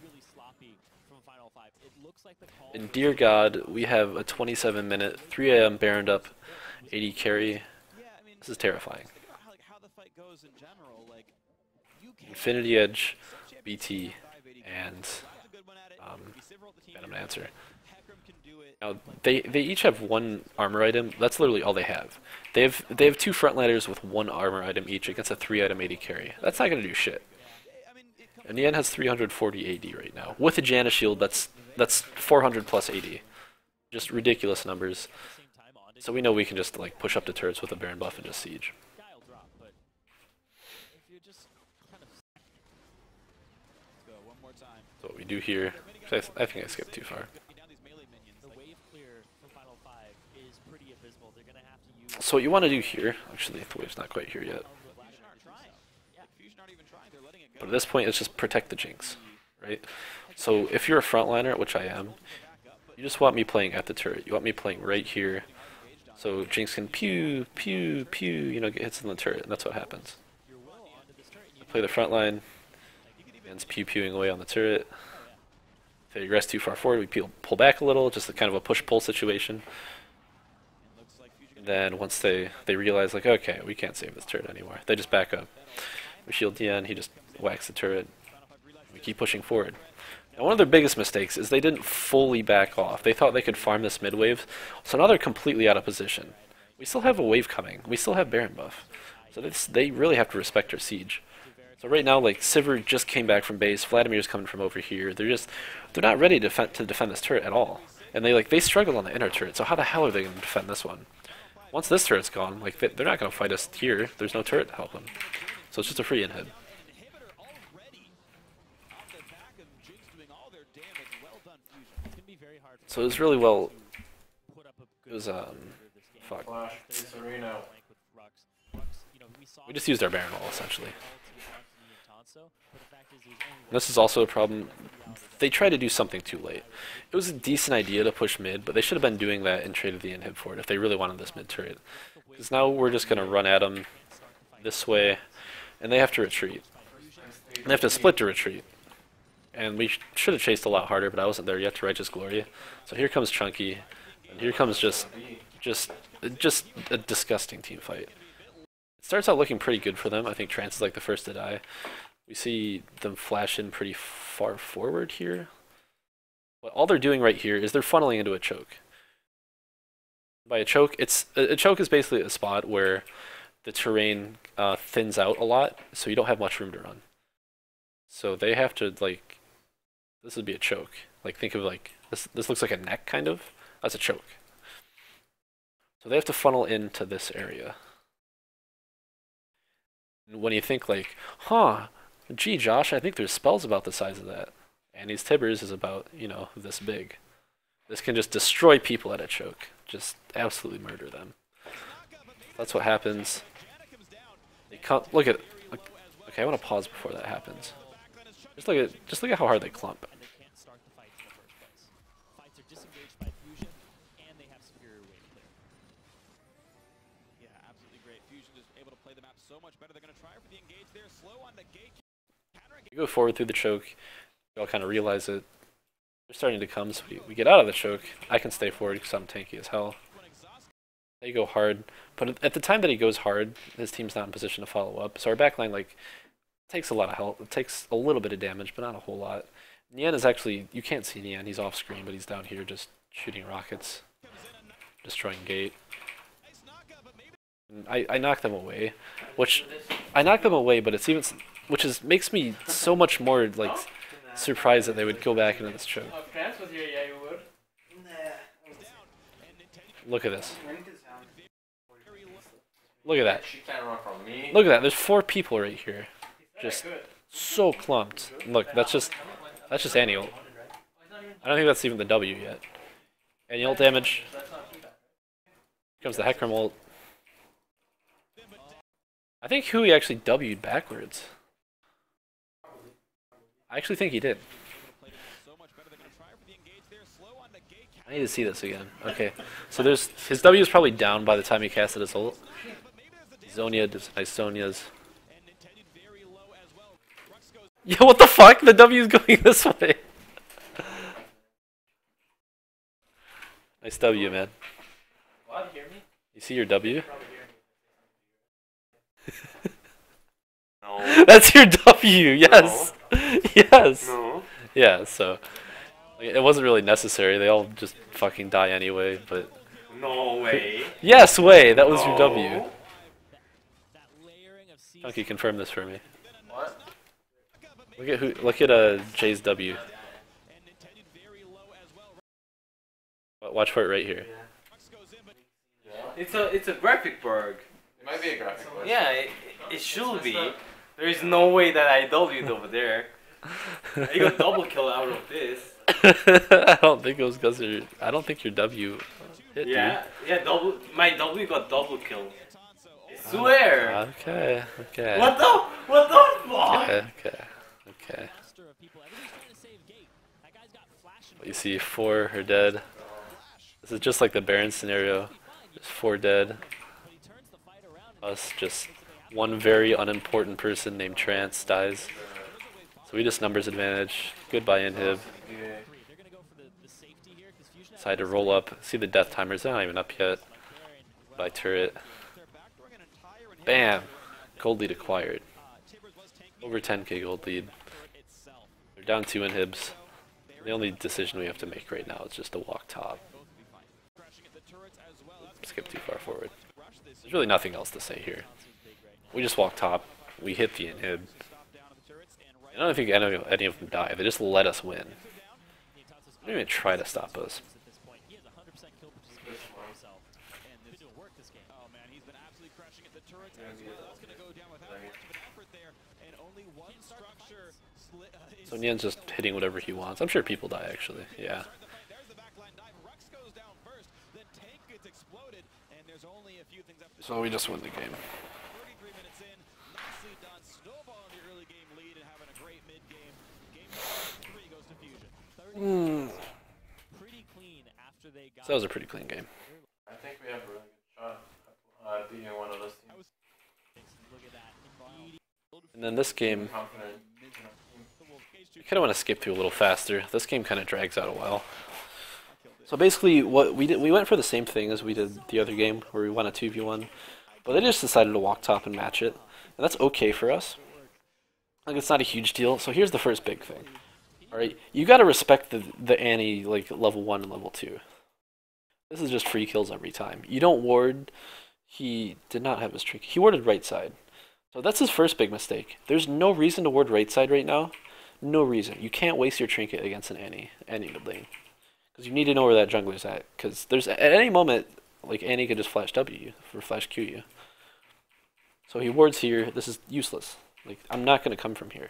And dear God, we have a 27-minute, 3 AM Baroned up 80 carry. This is terrifying. Infinity Edge, BT, and Venom Answer. Now they each have one armor item. That's literally all they have. They have 2 frontliners with 1 armor item each against a 3-item 80 carry. That's not gonna do shit. And Nian has 340 AD right now with a Janna shield. That's 400 plus AD. Just ridiculous numbers. So we know we can just like push up the turrets with a Baron buff and just siege. So what we do here, I think I skipped too far. So what you want to do here, actually the wave's not quite here yet. But at this point it's just protect the Jinx, right? So if you're a frontliner, which I am, you just want me playing at the turret. You want me playing right here. So Jinx can pew, pew, pew, you know, get hits in the turret, and that's what happens. I play the front line, and it's pew-pewing away on the turret. If they regress too far forward, we pull back a little, just a kind of a push-pull situation. And then once they realize, like, okay, we can't save this turret anymore, they just back up. We shield Dian, he just whacks the turret. We keep pushing forward. Now, one of their biggest mistakes is they didn't fully back off. They thought they could farm this mid wave, so now they're completely out of position. We still have a wave coming. We still have Baron buff. So they really have to respect our siege. So right now, like, Sivir just came back from base. Vladimir's coming from over here. They're not ready to defend this turret at all. And they struggled on the inner turret. So how the hell are they going to defend this one? Once this turret's gone, like, they're not going to fight us here. There's no turret to help them. So it's just a free inhib. So it was really well. It was fuck. We just used our Baron wall essentially. And this is also a problem. They tried to do something too late. It was a decent idea to push mid, but they should have been doing that and traded the inhib for it if they really wanted this mid turret. Because now we're just gonna run at them this way, and they have to retreat. And they have to split to retreat. And we should have chased a lot harder, but I wasn't there yet to Righteous Glory. So here comes Chunky, and here comes just a disgusting team fight. It starts out looking pretty good for them. I think Trance is like the first to die. We see them flash in pretty far forward here. But all they're doing right here is they're funneling into a choke. By a choke, a choke is basically a spot where the terrain thins out a lot, so you don't have much room to run. So they have to, like, this would be a choke. Like, think of like this looks like a neck kind of. That's a choke. So they have to funnel into this area. And when you think like, huh, gee Josh, I think there's spells about the size of that. Annie's Tibbers is about, you know, this big. This can just destroy people at a choke. Just absolutely murder them. That's what happens. They can't look at okay, I want to pause before that happens. Just look at how hard they clump. We go forward through the choke. We all kind of realize it. They're starting to come, so we get out of the choke. I can stay forward because I'm tanky as hell. They go hard, but at the time that he goes hard, his team's not in position to follow up. So our backline like takes a lot of health. It takes a little bit of damage, but not a whole lot. Nian is actually, you can't see Nian. He's off screen, but he's down here just shooting rockets, destroying gate. And I knock them away, but it's even, which makes me so much more like surprised that they would go back into this choke. Look at this. Look at that. Look at that. There's 4 people right here, just so clumped. Look, that's just Annie ult. I don't think that's even the W yet. Annie ult damage. Here comes the Hecarim ult. I think Hui actually W'd backwards. I actually think he did. I need to see this again. Okay, so there's his W is probably down by the time he casted his ult. Zonia, nice Zonias. Yeah, what the fuck? The W is going this way. Nice W, man. What? Hear me? You see your W? No. That's your W. Yes. Yes. No. Yeah. So like, it wasn't really necessary. They all just fucking die anyway. But No way. yes, way. That was your No. W. That layering of season. Chunky, confirm this for me. What? Look at Jay's W. Watch for it right here. It's a graphic bug. It might be a graphic bug. Yeah, it should be. There is no way that I W'd over there. I got double kill out of this. I don't think it was because I don't think your W hit, Yeah, yeah, my W got double kill. I swear. dude. Okay. Okay. What the fuck? Okay. You see 4 are dead. This is just like the Baron scenario. Just 4 dead. Us, just one very unimportant person named Trance dies. So we just numbers advantage. Goodbye Inhib. Decide to roll up. See the death timers, they're not even up yet. By turret. Bam! Gold lead acquired. Over 10k gold lead. They're down 2 Inhibs. The only decision we have to make right now is just to walk top. Skip too far forward. There's really nothing else to say here. We just walk top. We hit the Inhib. I don't think any of them die. They just let us win. They don't even try to stop us. So Nian's just hitting whatever he wants. I'm sure people die actually. Yeah. So we just win the game. So that was a pretty clean game. I think we have a really good shot at beating one of those teams. And then this game, Confident. I kind of want to skip through a little faster. This game kind of drags out a while. So basically, what we did, we went for the same thing as we did the other game, where we won a 2v1, but they just decided to walk top and match it, and that's okay for us. Like, it's not a huge deal. So here's the first big thing. All right, you got to respect the Annie like level 1 and level 2. This is just free kills every time. You don't ward. He did not have his trinket. He warded right side. So that's his first big mistake. There's no reason to ward right side right now. No reason. You can't waste your trinket against an Annie mid lane. Because you need to know where that jungler's at. Because there's at any moment, like Annie could just flash W you, or flash Q you. So he wards here. This is useless. Like, I'm not going to come from here.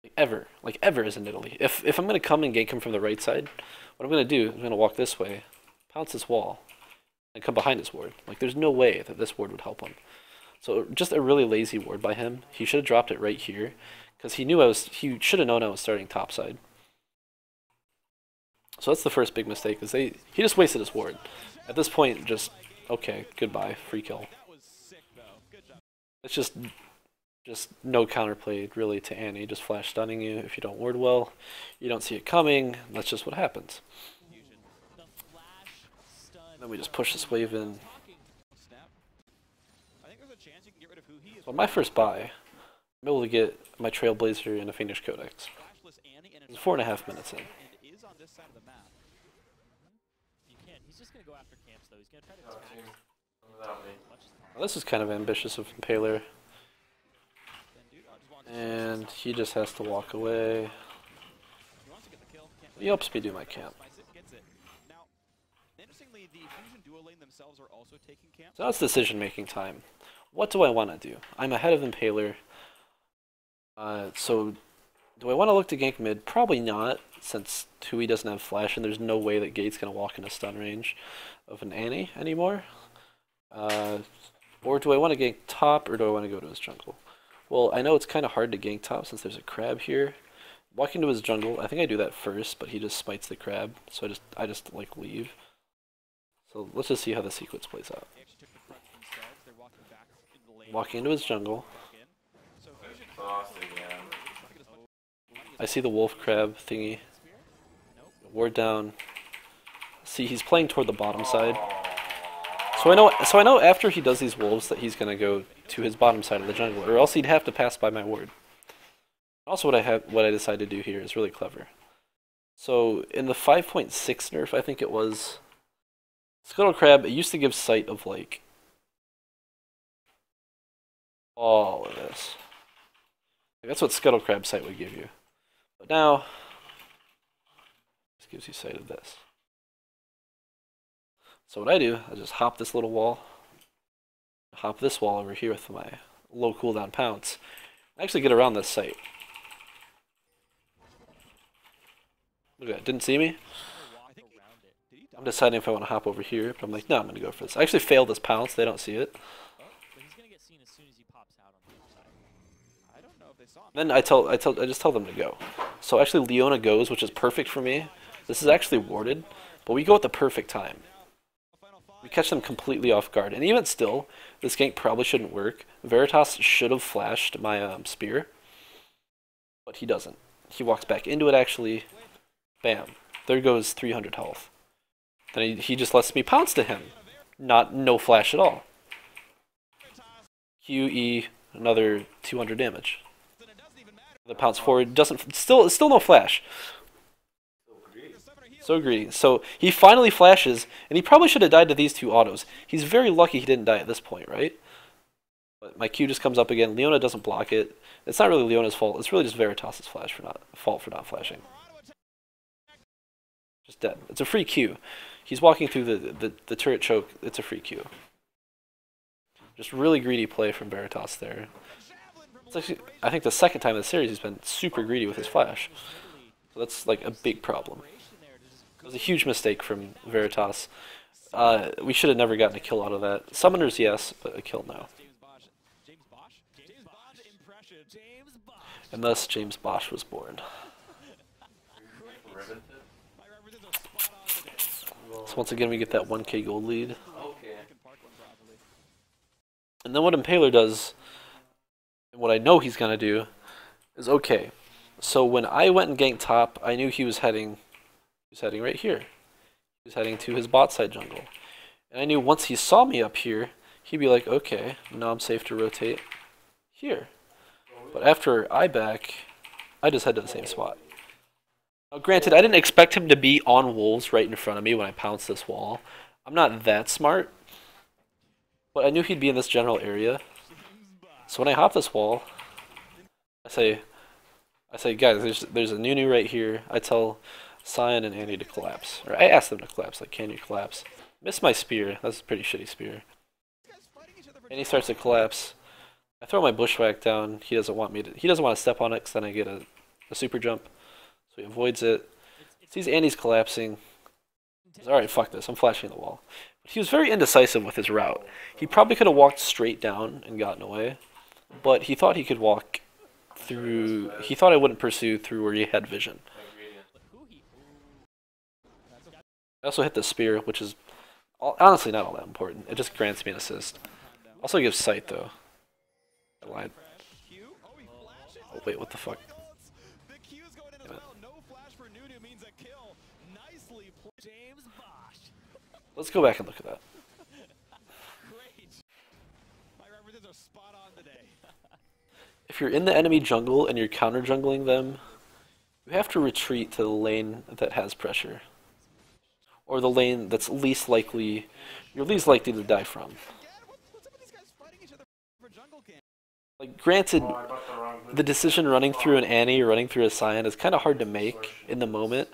Like ever as in Italy. If I'm going to come and gank him from the right side, what I'm going to do is I'm going to walk this way, pounce this wall, and come behind this ward. Like, there's no way that this ward would help him. So just a really lazy ward by him. He should have dropped it right here, because he should have known I was starting topside. So that's the first big mistake, is he just wasted his ward. At this point, just, okay, goodbye, free kill. It's just no counterplay really to Annie, just flash stunning you. If you don't ward well, you don't see it coming, that's just what happens. Then we just push this wave in. So on my first buy, I'm able to get my Trailblazer and a Fiendish Codex. It's 4.5 minutes in. He's just gonna go after camps though. He's gonna try to attack Without me. Well, this is kind of ambitious of Impaler. And he just has to walk away. He helps me do my camp. So now it's decision making time. What do I want to do? I'm ahead of Impaler. So do I want to look to gank mid? Probably not, since Tui doesn't have flash and there's no way that Gate's going to walk into stun range of an Annie anymore. Or do I want to gank top, or do I want to go to his jungle? Well, I know it's kind of hard to gank top since there's a crab here. Walking to his jungle, I think I do that first, but he just smites the crab, so I just like leave. So let's just see how the sequence plays out. Walking into his jungle. I see the wolf crab thingy. Ward down. See, he's playing toward the bottom side. So I know after he does these wolves that he's gonna go to his bottom side of the jungle, or else he'd have to pass by my ward. Also, what I decided to do here is really clever. So in the 5.6 nerf, I think it was, Scuttle Crab, it used to give sight of like all of this. That's what Scuttle Crab sight would give you. But now, this gives you sight of this. So what I do, I just hop this little wall, hop this wall over here with my low cooldown pounce, and actually get around this site. Look at that, didn't see me? I'm deciding if I want to hop over here, but I'm like, no, I'm going to go for this. I actually failed this pounce, they don't see it. Then I just tell them to go. So actually Leona goes, which is perfect for me. This is actually warded, but we go at the perfect time. We catch them completely off guard, and even still, this gank probably shouldn't work. Veritas should have flashed my spear, but he doesn't. He walks back into it actually. Bam. There goes 300 health. Then he just lets me pounce to him. No flash at all. QE, another 200 damage. The pounce forward doesn't still no flash. So greedy. So he finally flashes, and he probably should have died to these two autos. He's very lucky he didn't die at this point, right? But my Q just comes up again. Leona doesn't block it. It's not really Leona's fault. It's really just Veritas' fault for not flashing. Just dead. It's a free Q. He's walking through the turret choke. It's a free Q. Just really greedy play from Veritas there. It's actually, I think the second time in the series he's been super greedy with his flash. So that's like a big problem. It was a huge mistake from Veritas. We should have never gotten a kill out of that. Summoners, yes, but a kill, no. And thus, James Bosch was born. So once again, we get that 1k gold lead. And then what Impaler does, and what I know he's going to do, is okay. So when I went and ganked top, I knew he was heading right here. He was heading to his bot side jungle. And I knew once he saw me up here, he'd be like, okay, now I'm safe to rotate here. But after I back, I just head to the same spot. Now granted, I didn't expect him to be on wolves right in front of me when I pounced this wall. I'm not that smart. But I knew he'd be in this general area. So when I hop this wall, I say, guys, there's a Nunu right here. I tell Cyan and Andy to collapse. Or I ask them to collapse, like, can you collapse? Miss my spear. That's a pretty shitty spear. And he starts to collapse. I throw my bushwhack down. He doesn't want to step on it because then I get a super jump. So he avoids it. Sees Andy's collapsing. He's alright, fuck this. I'm flashing the wall. But he was very indecisive with his route. He probably could have walked straight down and gotten away. But he thought he could walk through. He thought I wouldn't pursue through where he had vision. I also hit the spear, which is honestly not all that important. It just grants me an assist. Also gives sight, though. I lied. Oh, wait, what the fuck? Let's go back and look at that. If you're in the enemy jungle and you're counter jungling them, you have to retreat to the lane that has pressure. Or the lane that's least likely, you're least likely to die from. Like, granted, the decision running through an Annie or running through a Cyan is kind of hard to make in the moment.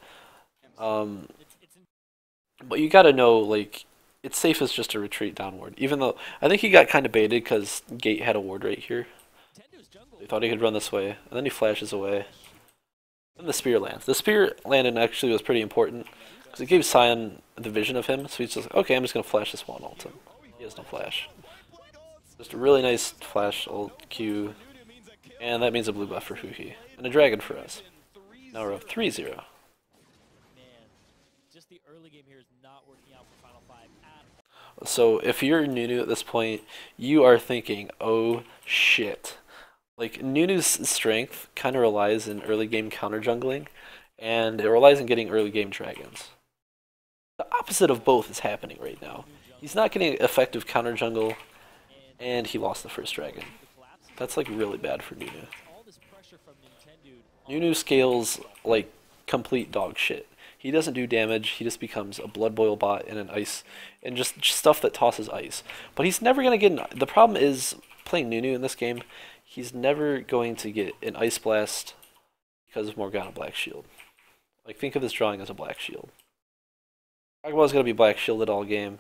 But you gotta know, like, it's safest just to retreat downward. Even though, I think he got kind of baited because Gate had a ward right here. He thought he could run this way, and then he flashes away. Then the spear lands. The spear landing actually was pretty important, because it gave Cyan the vision of him, so he's just like, okay, I'm just gonna flash this one ult him. He has no flash. Just a really nice flash ult Q, and that means a blue buff for Huhi, and a dragon for us. Now we're up 3-0. Man, just the early game here is not working out for Final Five at all. So if you're Nunu at this point, you are thinking, oh shit. Like, Nunu's strength kind of relies in early game counter jungling, and it relies on getting early game dragons. The opposite of both is happening right now. He's not getting effective counter jungle, and he lost the first dragon. That's like really bad for Nunu. All this pressure from Nintendo. Nunu scales like complete dog shit. He doesn't do damage, he just becomes a blood boil bot and an ice, and just stuff that tosses ice. But he's never going to get the problem is, playing Nunu in this game, he's never going to get an ice blast because of Morgana Black Shield. Like, think of this drawing as a black shield. Kagama's going to be black shielded all game.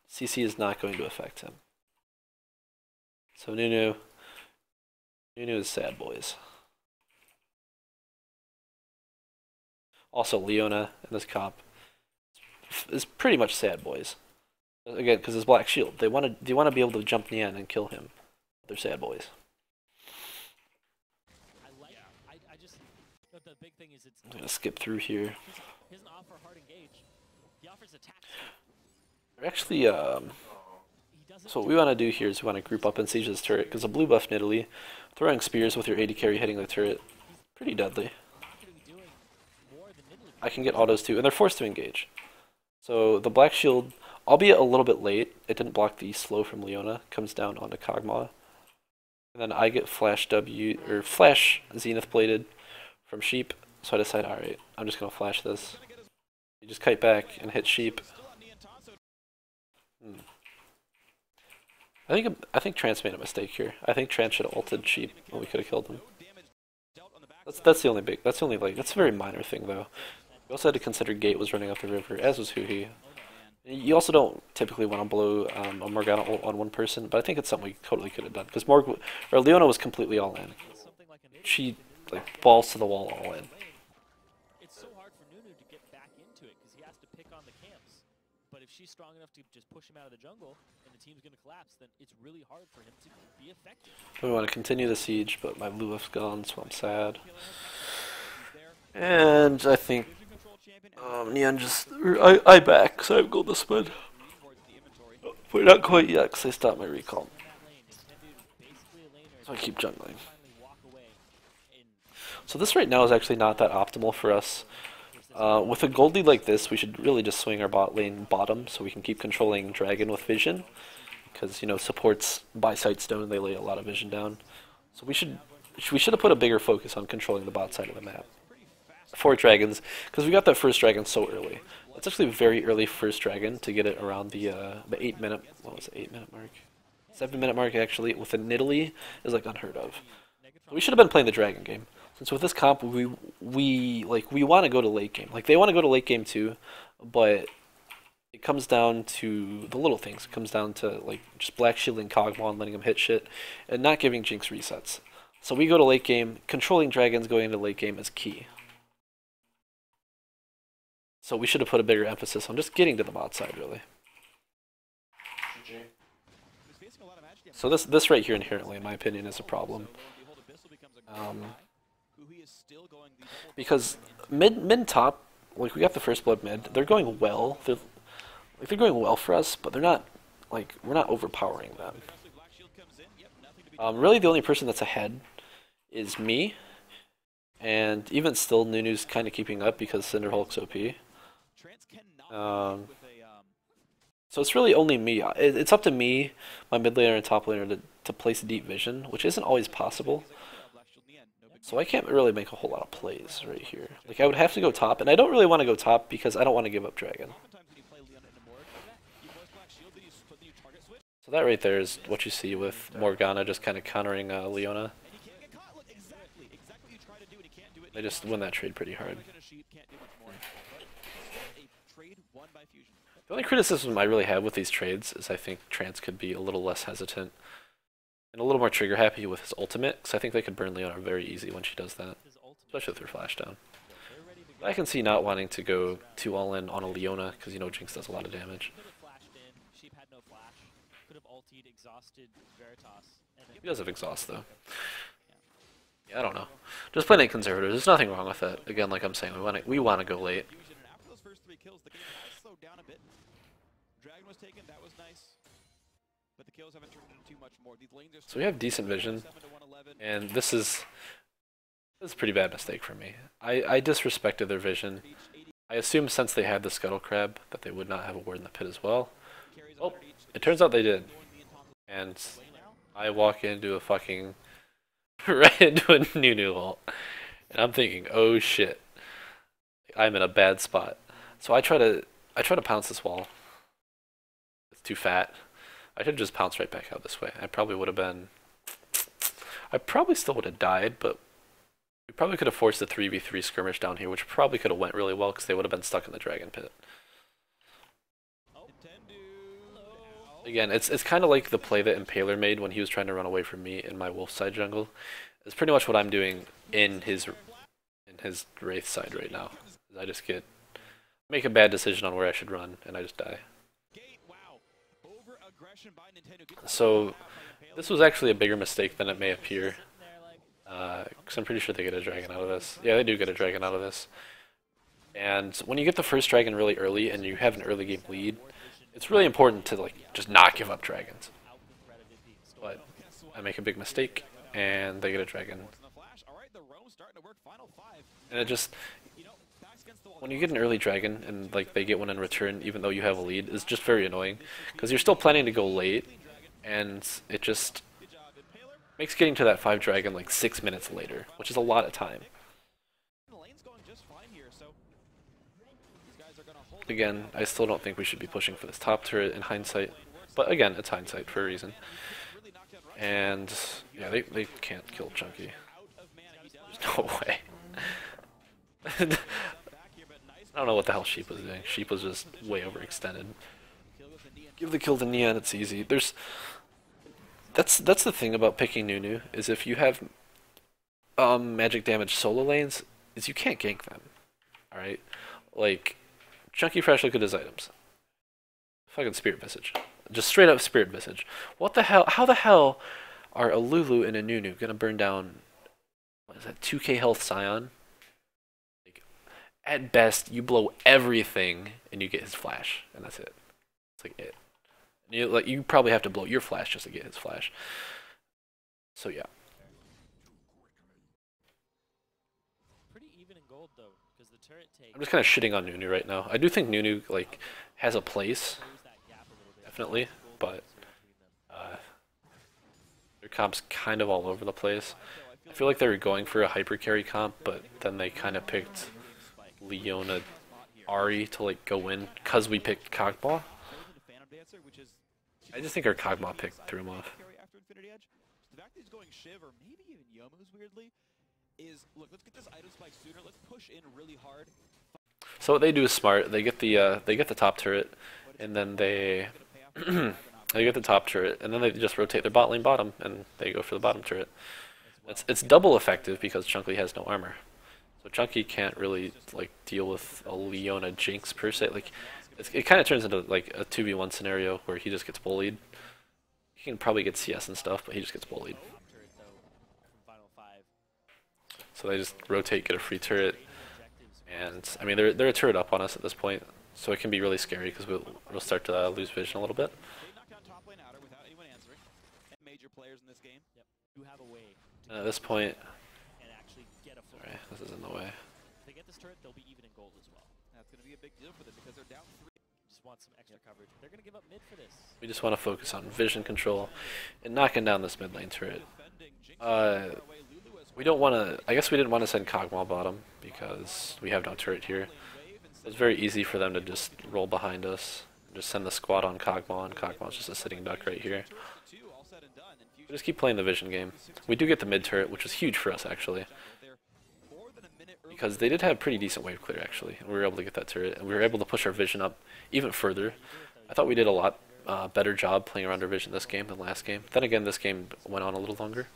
CC is not going to affect him. So Nunu is sad, boys. Also, Leona in this comp is pretty much sad, boys. Again, because it's Black Shield. They want to be able to jump Nian and kill him. They're sad boys. I just, but the big thing is it's. I'm gonna skip through here. He doesn't offer hard engage. He offers attack. They're actually, He doesn't. so what we want to do here is we want to group up and siege this turret, because a blue buff Nidalee, throwing spears with your AD carry hitting the turret, pretty deadly. Not gonna be doing more than Nidalee. I can get autos too, and they're forced to engage. So the Black Shield, albeit a little bit late, it didn't block the slow from Leona, comes down onto Kog'Maw. And then I get Flash W, or Flash Zenith Bladed from Sheep, so I decide, alright, I'm just going to flash this. You just kite back and hit Sheep. I think Trance made a mistake here. I think Trance should have ulted Sheep when we could have killed him. That's the only that's a very minor thing though. We also had to consider Gate was running up the river, as was Huhi. You also don't typically want to blow a Morgana ult on one person, but I think it's something we totally could have done because Leona was completely all in. She like balls to the wall all in. It's so hard for Nunu to get back into it because he has to pick on the camps. But if she's strong enough to just push him out of the jungle and the team's going to collapse, then it's really hard for him to be effective. We want to continue the siege, but my blue buff's gone, so I'm sad. And I think Nian just... I back, so I have gold to spend. But not quite yet, because I stopped my recall. So I keep jungling. So this right now is actually not that optimal for us. With a gold lead like this, we should really just swing our bot lane bottom so we can keep controlling Dragon with vision. Because, you know, supports by Sightstone, they lay a lot of vision down. So we should have put a bigger focus on controlling the bot side of the map. 4 dragons, because we got that first dragon so early. It's actually a very early first dragon to get it around the 8-minute, what was it, 8-minute mark? 7-minute mark actually, with a Nidalee is like unheard of. We should have been playing the dragon game. Since with this comp, we want to go to late game. Like, they want to go to late game too, but it comes down to the little things. It comes down to, like, just black shielding Kog'Maw and letting him hit shit, and not giving Jinx resets. So we go to late game, controlling dragons going into late game is key. So we should have put a bigger emphasis on just getting to the bot side, really. So this right here inherently, in my opinion, is a problem. Because mid top, like, we got the first blood mid, they're going well. They're going well for us, but they're not, like, we're not overpowering them. Really, the only person that's ahead is me, and even still, Nunu's kind of keeping up because Cinderhulk's OP. So it's really only me. It's up to me, my mid laner and top laner, to place deep vision, which isn't always possible. So I can't really make a whole lot of plays right here. Like, I would have to go top, and I don't really want to go top because I don't want to give up Dragon. So that right there is what you see with Morgana just kind of countering Leona. They just win that trade pretty hard. The only criticism I really have with these trades is I think Trance could be a little less hesitant and a little more trigger happy with his ultimate, because I think they could burn Leona very easy when she does that, especially with her flash down. But I can see not wanting to go too all in on a Leona, because, you know, Jinx does a lot of damage. could have ultied, exhausted Veritas. And then He does have exhaust though. Yeah, I don't know. Just playing it conservative. There's nothing wrong with it. Again, like I'm saying, we want to go late. Fusion, and after those first 3 kills, the game has slowed down a bit. Dragon was taken, that was nice. But the kills haven't turned into too much more. These lanes are So we have decent vision, 7 to 111. and this is a pretty bad mistake for me. I disrespected their vision. Each 80 I assumed since they had the Scuttle Crab that they would not have a ward in the pit as well. carries Oh, 100 each. it turns out they did. Going the entire And way now. I walk into a fucking right into a Nunu ult, and I'm thinking, oh shit, I'm in a bad spot. So I try to pounce this wall. It's too fat. I should just pounce right back out this way. I probably still would have died, but we probably could have forced a 3v3 skirmish down here, which probably could have went really well because they would have been stuck in the dragon pit. Nintendo. Again, it's kind of like the play that Impaler made when he was trying to run away from me in my wolf side jungle. It's pretty much what I'm doing in his wraith side right now. I just make a bad decision on where I should run, and I just die. Gate, wow. Over-aggression by Nintendo. Gets the So ball out by Impaler. this was actually a bigger mistake than it may appear, sitting there like, because I'm pretty sure they get a dragon out of this. Yeah, they do get a dragon out of this. And when you get the first dragon really early and you have an early game lead, it's really important to like just not give up dragons. out the threat of it being stolen. But I make a big mistake, and they get a dragon. Once in the flash. All right, the roam starting to work. Final 5. And it just, You know, backs against the wall. when you get an early dragon and like they get one in return, even though you have a lead, is just very annoying because you're still planning to go late, and it just Good job, Impaler. makes getting to that 5 dragon like 6 minutes later, which is a lot of time. The lane's going just fine here, so these guys are gonna hold it Again, down. I still don't think we should be pushing for this top turret in hindsight, but again, it's hindsight for a reason. Really knocked down Rush. And yeah, they can't kill Chunky. Out of mana, he does. There's no way. Back here, but nice I don't know what the hell Sheep was doing. Sheep was just way overextended. kill with the knee and Give the kill to Neon, it's easy. That's the thing about picking Nunu, is if you have magic damage solo lanes, is you can't gank them. Alright? Like, Chunky Fresh, look at his items. Fucking Spirit Visage. Just straight up Spirit Visage. What the hell? How the hell are a Lulu and a Nunu gonna burn down, what is that, 2k health Scion? Like, at best, you blow everything and you get his flash, and that's it. It's like it. You probably have to blow your flash just to get his flash. So yeah. Pretty even in gold though, because the turret take I'm just kind of shitting on Nunu right now. I do think Nunu like has a place, close that gap a little bit. definitely, Gold but between them. their comp's kind of all over the place. I feel like they were going for a hyper carry comp, but then they kind of picked Leona Ari to like go in because we picked Cogball. Phantom Dancer, which is I just think our Kog'Maw pick threw him off. carry after Infinity Edge. So the fact that he's going Shiv or maybe even Yomu's weirdly is look, let's get this item spike sooner. Let's push in really hard. So what they do is smart. They get the top turret, and then they Gonna pay off they get the top turret, and then they just rotate their bot lane bottom, and they go for the bottom turret. It's double effective because Chunky has no armor, so Chunky can't really like deal with a Leona Jinx per se. Like it kind of turns into like a 2v1 scenario where he just gets bullied. He can probably get CS and stuff, but he just gets bullied. Top turret though from Final 5. So they just rotate, get a free turret, Objectives. and I mean they're a turret up on us at this point, so it can be really scary because we'll start to lose vision a little bit. They knocked down top lane outer without anyone answering. And major players in this game. You have a way to And at this point, and actually get a foot. sorry, this is in the way. If they get this turret, they'll be even in gold as well. That's going to be a big deal for them because they're down 3. Just want some extra coverage. They're gonna give up mid for this. We just want to focus on vision control and knocking down this mid lane turret. Defending Jinx away Lulu as We don't want to. I guess we didn't want to send Kog'Maw bottom because we have no turret here. wave and It was very easy for them to just roll behind us, and just send the squad on Kog'Maw, and Kog'Maw's just a sitting duck right here. turrets to 2, all said and done. And We Fusion just keep playing the vision game. We do get the mid turret, which was huge for us actually, they're more than a minute early. because they did have pretty decent wave clear actually, and we were able to get that turret, and we were able to push our vision up even further. I thought we did a lot better job playing around our vision this game than last game. Then again, this game went on a little longer.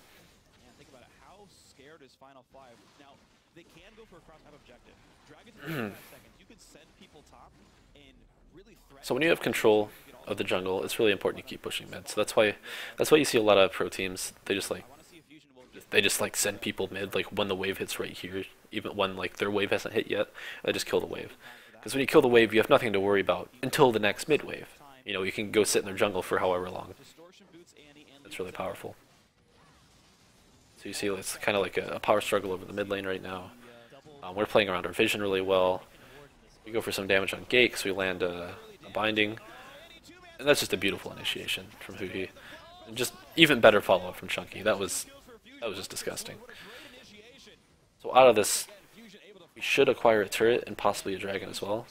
Yeah, think about it. How scared is Final 5? Now, they can go for cross map objective. Dragons in 5 seconds. You could send people top and really threaten. So when you have control of the jungle, it's really important to keep pushing mid. So that's why you see a lot of pro teams. They just like send people mid like when the wave hits right here, even when like their wave hasn't hit yet. They just kill the wave. Because when you kill the wave, you have nothing to worry about until the next mid wave. You know, you can go sit in their jungle for however long. That's really powerful. So you see it's kind of like a power struggle over the mid lane right now. We're playing around our vision really well. We go for some damage on gate, so we land a binding. And that's just a beautiful initiation from Huhi. And just even better follow-up from Chunky. That was just disgusting. So out of this, we should acquire a turret and possibly a dragon as well.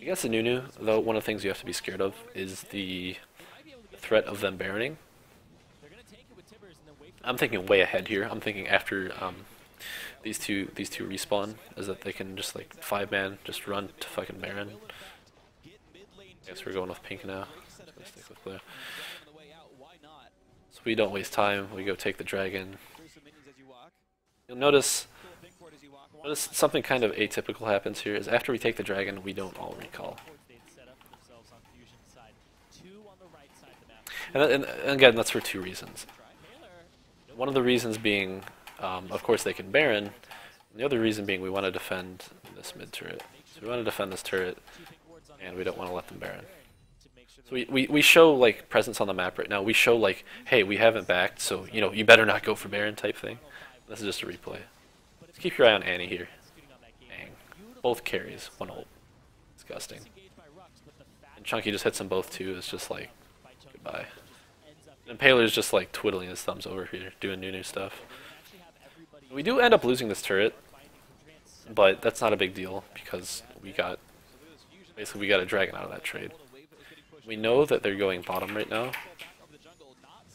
Against the Nunu, though, one of the things you have to be scared of is the threat of them baroning. I'm thinking way ahead here. I'm thinking after these two respawn, is that they can just like 5-man just run to fucking Baron. I guess we're going with pink now. Just gonna stick with blue. So we don't waste time. We go take the dragon. You'll notice something kind of atypical happens here. Is after we take the dragon, we don't all recall. And again, that's for 2 reasons. One of the reasons being, of course, they can Baron. And the other reason being we want to defend this mid turret. So we want to defend this turret, and we don't want to let them Baron. So we show like presence on the map right now. We show like, hey, we haven't backed, so you know you better not go for Baron type thing. This is just a replay. Just keep your eye on Annie here. Dang. Both carries, 1 ult. Disgusting. And Chunky just hits them both too. It's just like, goodbye. And Impaler's just like twiddling his thumbs over here, doing new stuff. We do end up losing this turret, but that's not a big deal because we got a dragon out of that trade. We know that they're going bottom right now.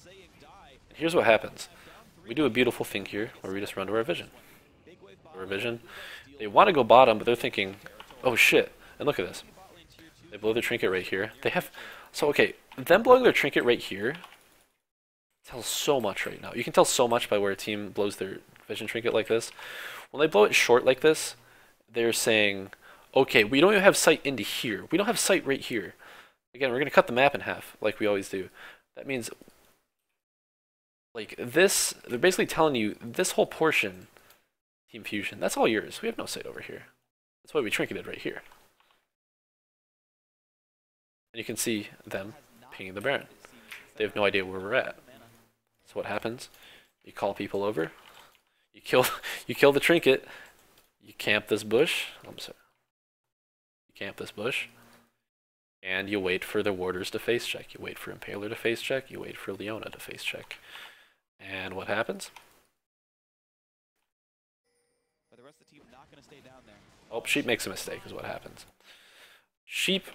And here's what happens. We do a beautiful thing here where we just run to our vision. Our vision. They want to go bottom, but they're thinking, oh shit. And look at this. They blow their trinket right here. They have, so okay, them blowing their trinket right here tells so much right now. You can tell so much by where a team blows their vision trinket like this. When they blow it short like this, they're saying, okay, we don't even have sight into here. We don't have sight right here. Again, we're going to cut the map in half, like we always do. That means, like this, they're basically telling you, this whole portion, Team Fusion, that's all yours. We have no sight over here. That's why we trinketed right here. And you can see them pinging the Baron. They have no idea where we're at. So what happens? You call people over. You kill the trinket. You camp this bush. I'm sorry. You camp this bush. And you wait for the warders to face check. You wait for Impaler to face check. You wait for Leona to face check. And what happens? But the rest of the team not going to stay down there. Oh, Sheep makes a mistake is what happens. Sheep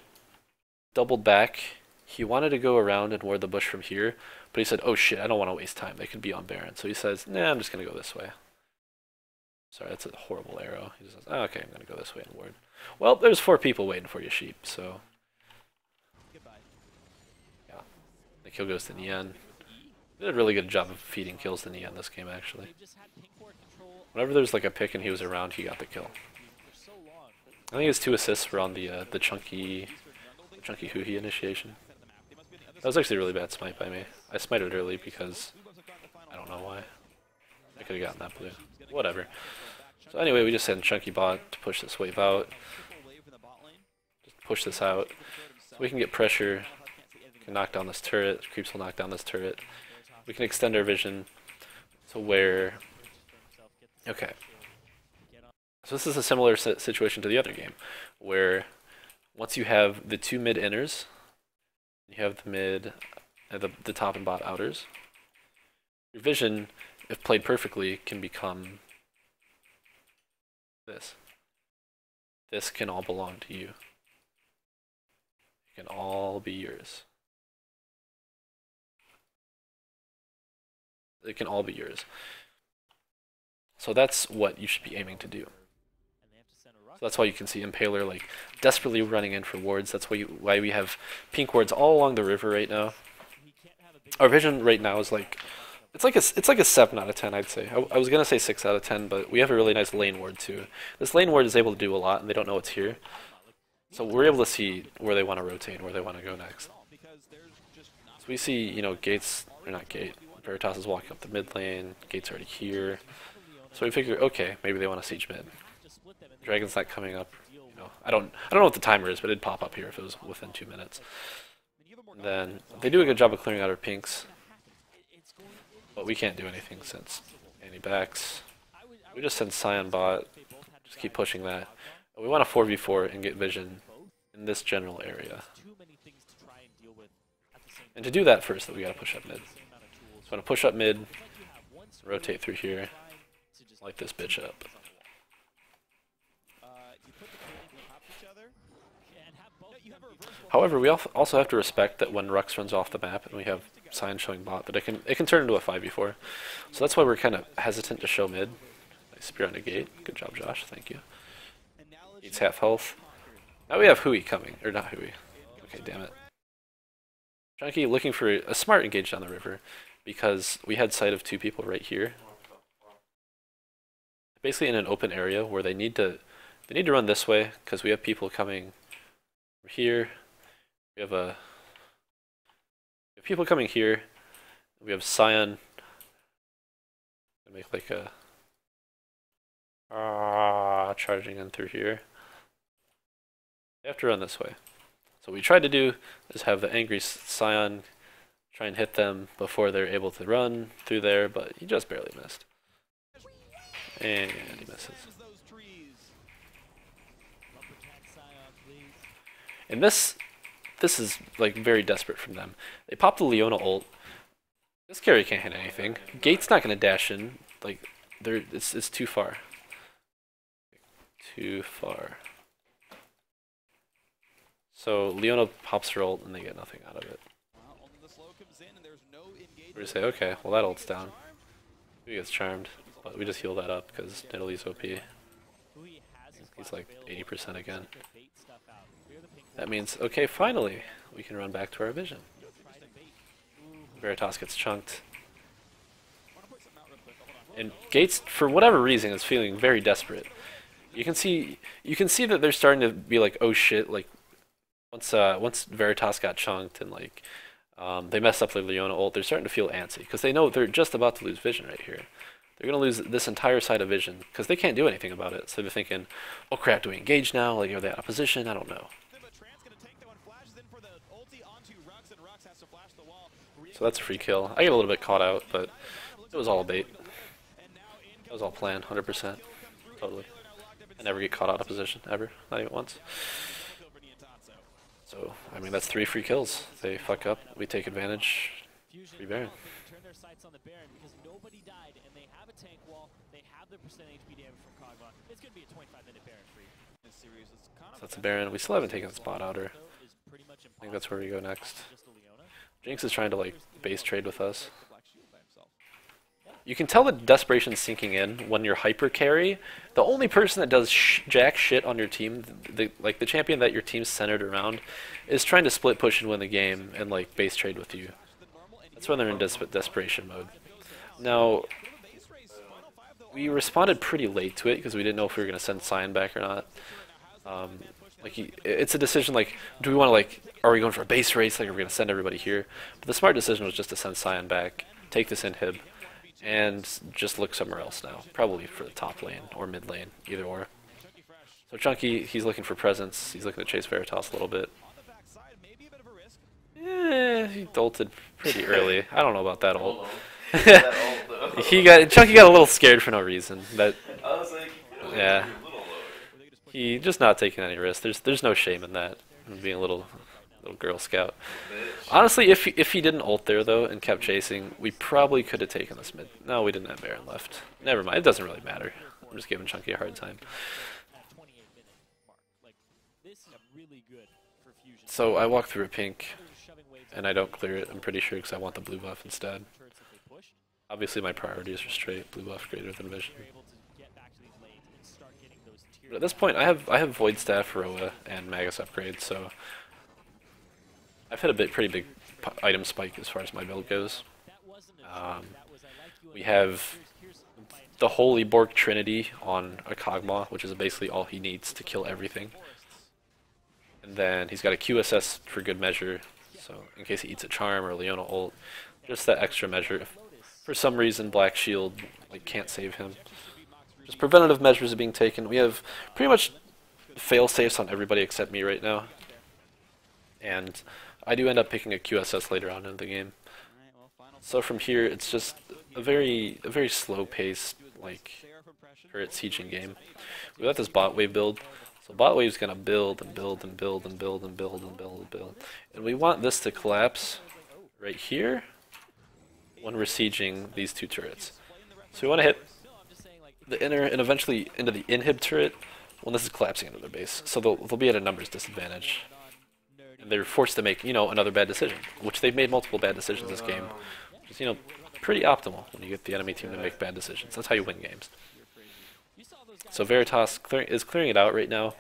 doubled back. He wanted to go around and ward the bush from here, but he said, oh shit, I don't want to waste time. They could be on Baron. So he says, nah, I'm just going to go this way. Sorry, that's a horrible arrow. He just says, oh, okay, I'm going to go this way and ward. Well, there's 4 people waiting for you, Sheep, so... Yeah. The kill goes to Nian. Did a really good job of feeding kills to Nian this game, actually. Whenever there's like a pick and he was around, he got the kill. I think his 2 assists were on the chunky Huhi initiation. That was actually a really bad smite by me. I smited early because I don't know why. I could have gotten that blue. Whatever. So anyway, we just sent Chunky bot to push this wave out. Just push this out. So we can get pressure. We can knock down this turret. Creeps will knock down this turret. We can extend our vision to where... Okay. So this is a similar situation to the other game, where once you have the 2 mid inners, you have the mid, the top and bot outers, your vision, if played perfectly, can become this. This can all belong to you. It can all be yours. It can all be yours. So that's what you should be aiming to do. So that's why you can see Impaler like desperately running in for wards. That's why we have pink wards all along the river right now. Our vision right now is like it's like a 7 out of 10, I'd say. I was gonna say 6 out of 10, but we have a really nice lane ward too. This lane ward is able to do a lot, and they don't know it's here. So we're able to see where they want to rotate and where they want to go next. So we see, you know, Gates, or not Gate, Veritas is walking up the mid lane, Gate's already here. So we figure, okay, maybe they want to siege mid. Dragon's not coming up, you know. I don't know what the timer is, but it'd pop up here if it was within 2 minutes. And then they do a good job of clearing out our pinks, but we can't do anything since Annie backs. We just send Scion bot, just keep pushing that. We want to 4v4 and get vision in this general area. And to do that first, we gotta push up mid. So I'm gonna push up mid, rotate through here, light this bitch up. However, we also have to respect that when Rux runs off the map and we have Scion showing bot, that it can turn into a 5v4. So that's why we're kind of hesitant to show mid. Nice spear on the gate. Good job, Josh. Thank you. He's half health. Now we have Hui coming. Or not Hui. Okay, damn it. Chunky looking for a smart engage down the river because we had sight of 2 people right here. Basically in an open area where they need to run this way because we have people coming here. We have people coming here. We have Scion. Make like a charging in through here. They have to run this way. So what we tried to do is have the angry Scion try and hit them before they're able to run through there, but he just barely missed. And he misses. And this is like very desperate from them. They pop the Leona ult. This carry can't hit anything. Gate's not gonna dash in. Like it's too far. Too far. So Leona pops her ult and they get nothing out of it. We just say, okay, well that ult's down. He gets charmed, but we just heal that up because Nidalee's OP. He's like 80% again. That means, okay, finally, we can run back to our vision. Veritas gets chunked. And Gates, for whatever reason, is feeling very desperate. You can see that they're starting to be like, oh shit, like once Veritas got chunked and like they messed up their Leona ult, they're starting to feel antsy because they know they're just about to lose vision right here. They're gonna lose this entire side of vision because they can't do anything about it. So they're thinking, oh crap, do we engage now? Like, are they out of position? I don't know. So that's a free kill. I get a little bit caught out, but it was all a bait. It was all planned, 100%. Totally. I never get caught out of position, ever. Not even once. So, I mean, that's 3 free kills. They fuck up, we take advantage. Free Baron. Turn their sights on the Baron because nobody died and they have a tank wall, they have the percent HP damage from Kog'Maw. It's going to be a 25-minute Baron free. So that's a Baron. We still haven't taken the spot outer. I think that's where we go next. Jinx is trying to like base trade with us. You can tell the desperation sinking in when you're hyper carry. The only person that does jack shit on your team, the champion that your team's centered around, is trying to split push and win the game and like base trade with you. That's when they're in desperation mode. Now, we responded pretty late to it because we didn't know if we were going to send Scion back or not. It's a decision like, do we want to like, are we going for a base race? Like, are we going to send everybody here? But the smart decision was just to send Scion back, take this inhib, and just look somewhere else now. Probably for the top lane or mid lane, either or. So Chunky, he's looking for presence. He's looking to chase Veritas a little bit. He ulted pretty early. I don't know about that ult. Chunky got a little scared for no reason. Yeah. He just not taking any risks. There's no shame in that. Being a little Girl Scout. Honestly, if he didn't ult there though and kept chasing, we probably could have taken this mid. No, we didn't have Baron left. Never mind. It doesn't really matter. I'm just giving Chunky a hard time. So I walk through a pink, and I don't clear it. I'm pretty sure because I want the blue buff instead. Obviously, my priorities are straight blue buff greater than vision. But at this point, I have Void Staff, Roa, and Magus upgrade, so I've hit a pretty big item spike as far as my build goes. We have the Holy Borg Trinity on a Kog'Maw, which is basically all he needs to kill everything. And then he's got a QSS for good measure, so in case he eats a Charm or a Leona ult, just that extra measure. If for some reason Black Shield can't save him. Just preventative measures are being taken. We have pretty much fail-safes on everybody except me right now. And I do end up picking a QSS later on in the game. So from here, it's just a very slow-paced, turret sieging game. We got this bot wave build. So bot wave's gonna build and build and build and build and build and build and build. And we want this to collapse right here when we're sieging these two turrets. So we want to hit the inner and eventually into the inhib turret when this is collapsing into their base. So they'll be at a numbers disadvantage. And they're forced to make, another bad decision, which they've made multiple bad decisions this game. Which is, pretty optimal when you get the enemy team to make bad decisions. That's how you win games. So Veritas is clearing it out right now.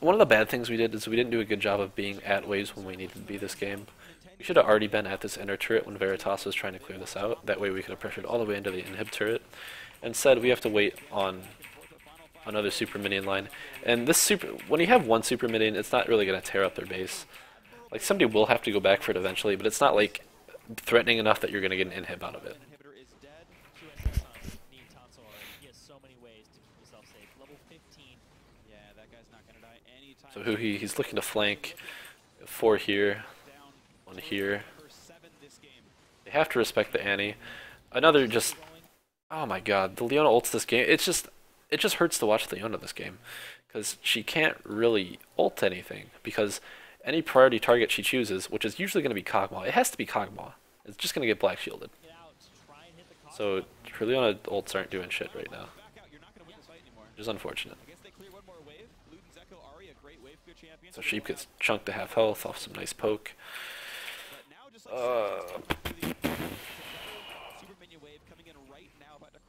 One of the bad things we did is we didn't do a good job of being at waves when we needed to be this game. We should have already been at this inner turret when Veritas was trying to clear this out. That way we could have pressured all the way into the inhib turret. Instead, we have to wait on another super minion line. And this when you have one super minion, it's not really going to tear up their base. Somebody will have to go back for it eventually, but it's not threatening enough that you're going to get an inhib out of it. So he's looking to flank 4 here, 1 here. They have to respect the Annie. Another just, oh my god, the Leona ults this game. It just hurts to watch Leona this game because she can't really ult anything because any priority target she chooses, which is usually going to be Kog'Maw, it has to be Kog'Maw. It's just going to get black shielded. So her Leona ults aren't doing shit right now, which is unfortunate. So Sheep gets chunked to half health off some nice poke.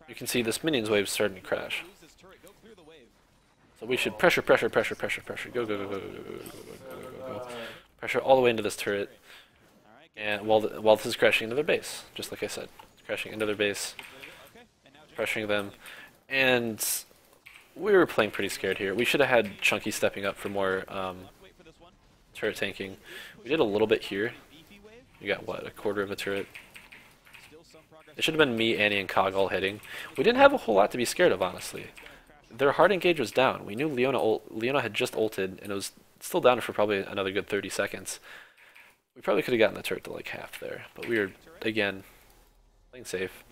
You can see this minions wave starting to crash. So we should pressure. Go. Pressure all the way into this turret. And while this is crashing into their base, just like I said. It's crashing into their base, pressuring them. And we were playing pretty scared here. We should have had Chunky stepping up for more turret tanking. We did a little bit here. We got, what, a quarter of a turret? It should have been me, Annie, and Cog all hitting. We didn't have a whole lot to be scared of, honestly. Their hard engage was down. We knew Leona had just ulted, and it was still down for probably another good 30 seconds. We probably could have gotten the turret to half there, but we were, again, playing safe.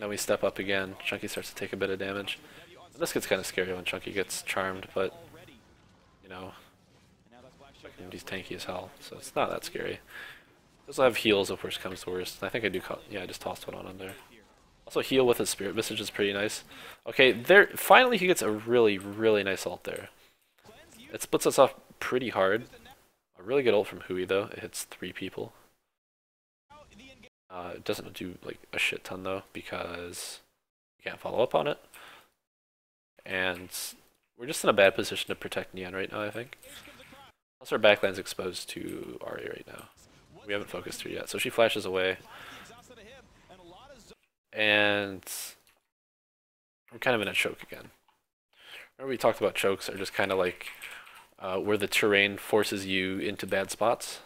Now we step up again. Chunky starts to take a bit of damage. And this gets kind of scary when Chunky gets charmed, but, he's tanky as hell, so it's not that scary. Also have heals if worst comes to worst. I think I do, I just tossed one on him there. Also heal with his Spirit Visage is pretty nice. Okay, finally he gets a really nice ult there. It splits us off pretty hard. A really good ult from Hui though. It hits 3 people. It doesn't do a shit ton though because you can't follow up on it. And we're just in a bad position to protect Neon right now, I think. Plus our backline's exposed to Ahri right now. We haven't focused her yet, so she flashes away. And we're kind of in a choke again. Remember we talked about chokes are just kind of where the terrain forces you into bad spots?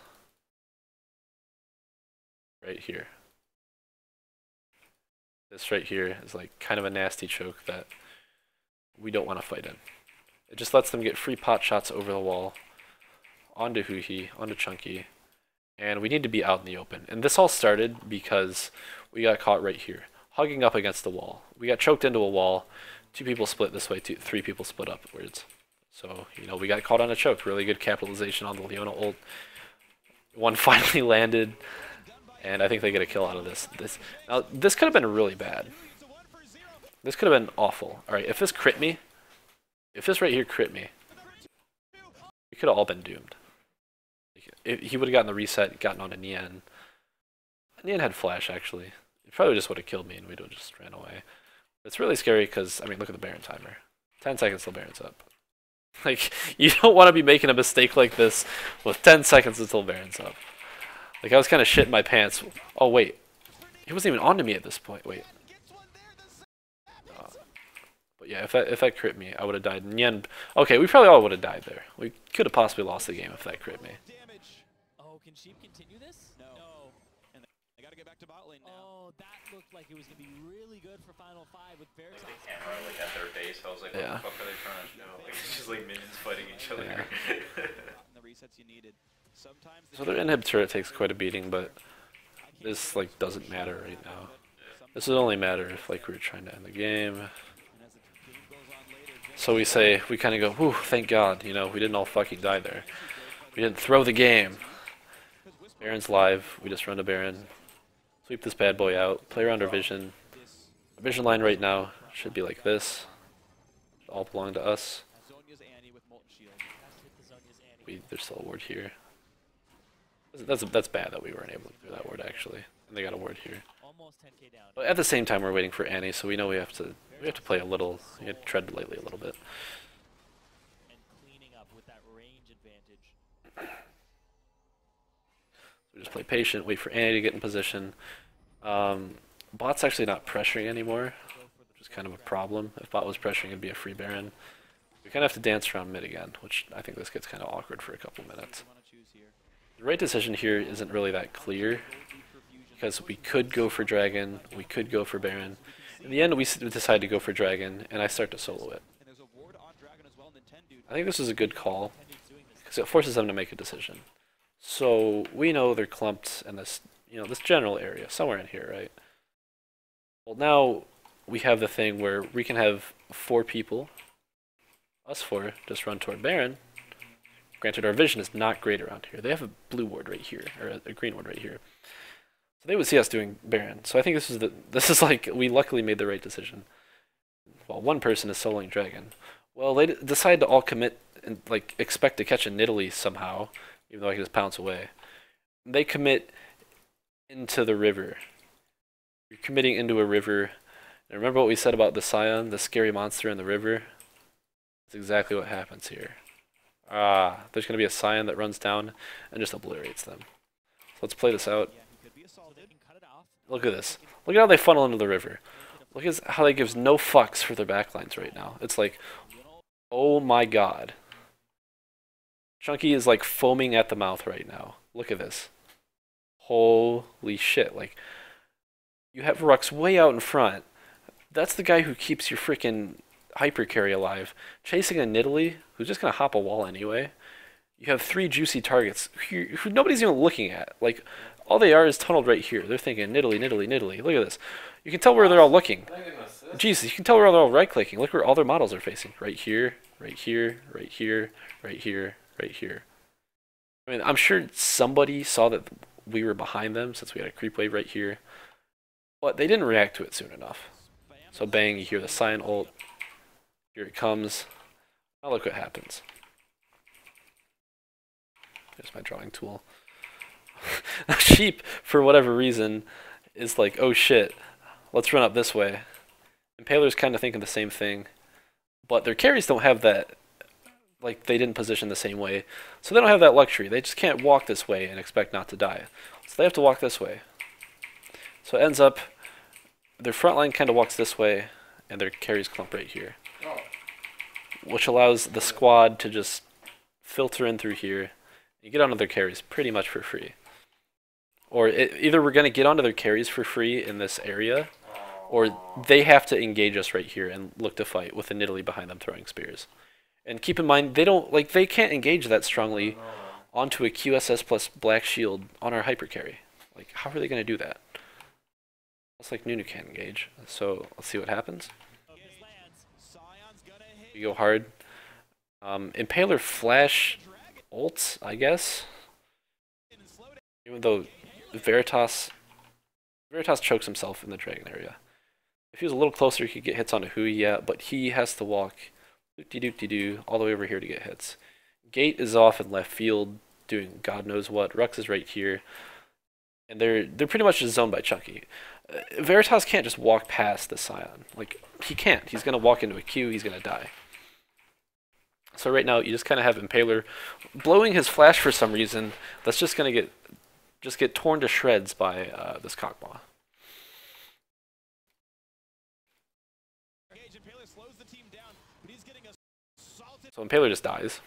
Right here. This right here is kind of a nasty choke that we don't want to fight in. It just lets them get free pot shots over the wall, onto Hui, onto Chunky, and we need to be out in the open. And this all started because we got caught right here, hugging up against the wall. We got choked into a wall, 2 people split this way, 3 people split upwards. So, we got caught on a choke. Really good capitalization on the Leona ult. One finally landed, and I think they get a kill out of this. Now, this could have been really bad. This could have been awful. Alright, if this crit me, if this right here crit me, we could have all been doomed. He would have gotten the reset, gotten onto Nian. Nian had flash, actually. He probably just would have killed me and we'd have just ran away. It's really scary because, look at the Baron timer. 10 seconds till Baron's up. Like, you don't want to be making a mistake like this with 10 seconds until Baron's up. Like, I was kind of shitting my pants. Oh, wait. He wasn't even onto me at this point. Wait. But yeah, if that crit me, I would have died. Nyen. Okay, we probably all would have died there. We could have possibly lost the game if that crit me. Oh, can Sheep continue this? No. And they got to get back to bot lane now. Oh, that looked like it was going to be really good for Final 5 with Veritas. They can't run like at their base. I was like, what Yeah. the fuck are they trying to do? Like, it's just like minions fighting each other. Yeah. And the resets you needed. Sometimes So their inhib turret takes quite a beating, but this like doesn't matter right now. This would only matter if like we were trying to end the game. So we say, we kind of go, whew, thank God, you know, we didn't all fucking die there. We didn't throw the game. Baron's live, we just run to Baron. Sweep this bad boy out, play around our vision. Our vision line right now should be like this. Should all belong to us. Zhonya's Annie with Molten Shield. There's still a ward here. That's bad that we weren't able to do that ward actually. And they got a ward here. Almost 10k down. But at the same time we're waiting for Annie, so we know we have to play a little, we have to tread lightly a little bit. And cleaning up with that range advantage. So we just play patient, wait for Annie to get in position. Bot's actually not pressuring anymore, which is kind of a problem. If bot was pressuring, it'd be a free Baron. We kind of have to dance around mid again, which I think this gets kind of awkward for a couple minutes. The right decision here isn't really that clear, because we could go for Dragon, we could go for Baron. In the end, we decide to go for Dragon, and I start to solo it. And there's a ward on Dragon as well. Nintendude. I think this is a good call, because it forces them to make a decision. So we know they're clumped in this, you know, this general area, somewhere in here, right? Well, now we have the thing where we can have 4 people, us 4, just run toward Baron. Granted, our vision is not great around here. They have a blue ward right here, or a green ward right here. So they would see us doing Baron. So I think this is like, we luckily made the right decision. Well, one person is soloing Dragon. Well, they decide to all commit and like expect to catch a Nidalee somehow, even though I can just pounce away. They commit into the river. You're committing into a river. And remember what we said about the Scion, the scary monster in the river? That's exactly what happens here. There's going to be a Scion that runs down and just obliterates them. So let's play this out. Look at this. Look at how they funnel into the river. Look at how they gives no fucks for their backlines right now. It's like, oh my god. Chunky is like foaming at the mouth right now. Look at this. Holy shit. Like, you have Rux way out in front. That's the guy who keeps your freaking hyper carry alive. Chasing a Nidalee, who's just going to hop a wall anyway. You have 3 juicy targets who nobody's even looking at. Like, all they are is tunneled right here. They're thinking, Nidalee, Nidalee, Nidalee. Look at this. You can tell where they're all looking. Jesus, you can tell where they're all right-clicking. Look where all their models are facing. Right here, right here, right here, right here, right here. I mean, I'm sure somebody saw that we were behind them since we had a creep wave right here. But they didn't react to it soon enough. So bang, you hear the Scion ult. Here it comes. Now look what happens. There's my drawing tool. Sheep, for whatever reason, is like, oh shit, let's run up this way. Impaler's kind of thinking the same thing. But their carries don't have that, like, they didn't position the same way. So they don't have that luxury. They just can't walk this way and expect not to die. So they have to walk this way. So it ends up, their front line kind of walks this way, and their carries clump right here. Which allows the squad to just filter in through here. You get onto their carries pretty much for free. Or either we're going to get onto their carries for free in this area, or they have to engage us right here and look to fight with a Nidalee behind them throwing spears. And keep in mind, they can't engage that strongly onto a QSS plus Black Shield on our hyper carry. Like, how are they going to do that? Looks like Nunu can't engage. So let's see what happens. We go hard. Impaler flash ults, I guess. Even though Veritas chokes himself in the Dragon area. If he was a little closer, he could get hits onto Hui, yeah, but he has to walk doop-de-doop-de-doo all the way over here to get hits. Gate is off in left field doing God knows what. Rux is right here. And they're pretty much just zoned by Chunky. Veritas can't just walk past the Scion. Like, he can't. He's going to walk into a Q, he's going to die. So right now, you just kind of have Impaler blowing his flash for some reason. That's just going to get torn to shreds by this Kog'Maw. So Impaler just dies.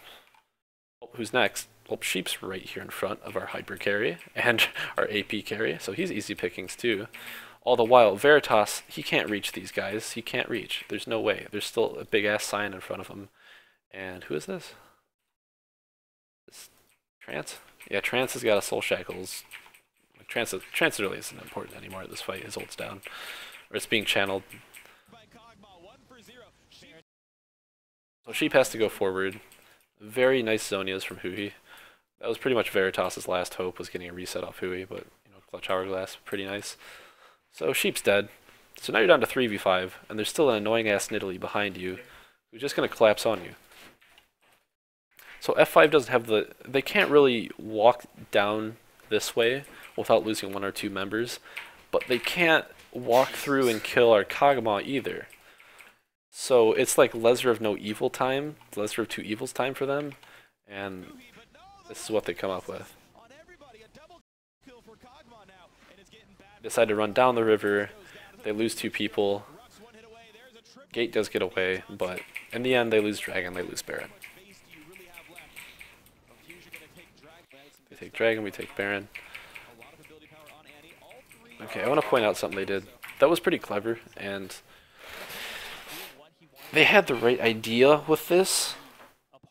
Oh, who's next? Well, Sheep's right here in front of our hyper carry and our AP carry, so he's easy pickings too. All the while, Veritas, he can't reach these guys. He can't reach. There's no way. There's still a big-ass sign in front of him. And who is this? This Trance? Yeah, Trance has got a Soul Shackles. Trance really isn't important anymore at this fight. His ult's down. Or it's being channeled. So Sheep has to go forward. Very nice Zonias from Hui. That was pretty much Veritas' last hope, was getting a reset off Hui, but you know, Clutch Hourglass, pretty nice. So Sheep's dead. So now you're down to 3v5, and there's still an annoying-ass Nidalee behind you, who's just going to collapse on you. So F5 doesn't have the... They can't really walk down this way without losing 1 or 2 members, but they can't walk through and kill our Kog'Maw either. So it's like Lesser of No Evil time, Lesser of Two Evils time for them, and this is what they come up with. Decide to run down the river, they lose 2 people, Gate does get away, but in the end they lose Dragon, they lose Baron. They take Dragon, we take Baron. Okay, I want to point out something they did. That was pretty clever, and they had the right idea with this.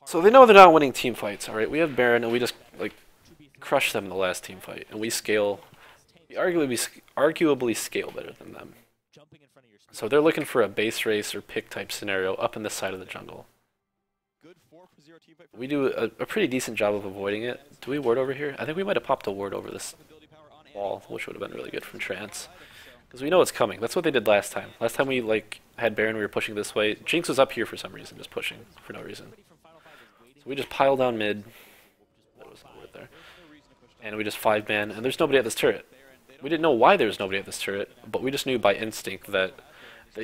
So they know they're not winning team fights, alright? We have Baron, and we just, like, crush them in the last team fight. And we scale, we arguably scale better than them. So they're looking for a base race or pick type scenario up in this side of the jungle. We do a pretty decent job of avoiding it. Do we ward over here? I think we might have popped a ward over this wall, which would have been really good from Trance. Because we know it's coming. That's what they did last time. Last time we had Baron, we were pushing this way. Jinx was up here for some reason, just pushing for no reason. So we just pile down mid. There was no word there. And we just 5-man, and there's nobody at this turret. We didn't know why there was nobody at this turret, but we just knew by instinct that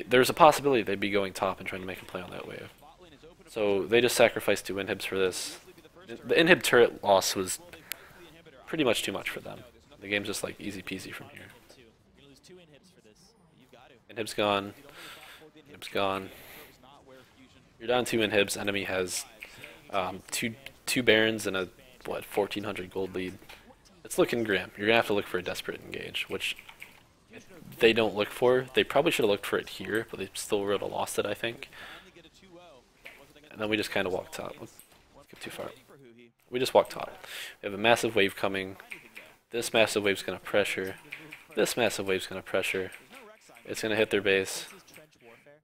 there's a possibility they'd be going top and trying to make a play on that wave. So they just sacrificed 2 inhibs for this. The inhib turret loss was pretty much too much for them. The game's just like easy peasy from here. Inhib's gone. Inhib's gone. You're down 2 inhibs. Enemy has two Barons and a 1400 gold lead. It's looking grim. You're gonna have to look for a desperate engage, which they don't look for. They probably should have looked for it here, but they still would have lost it, I think. And then we just kind of walk top. Let's get too far. We just walk top. We have a massive wave coming. This massive wave's gonna pressure. This massive wave's gonna pressure. It's going to hit their base,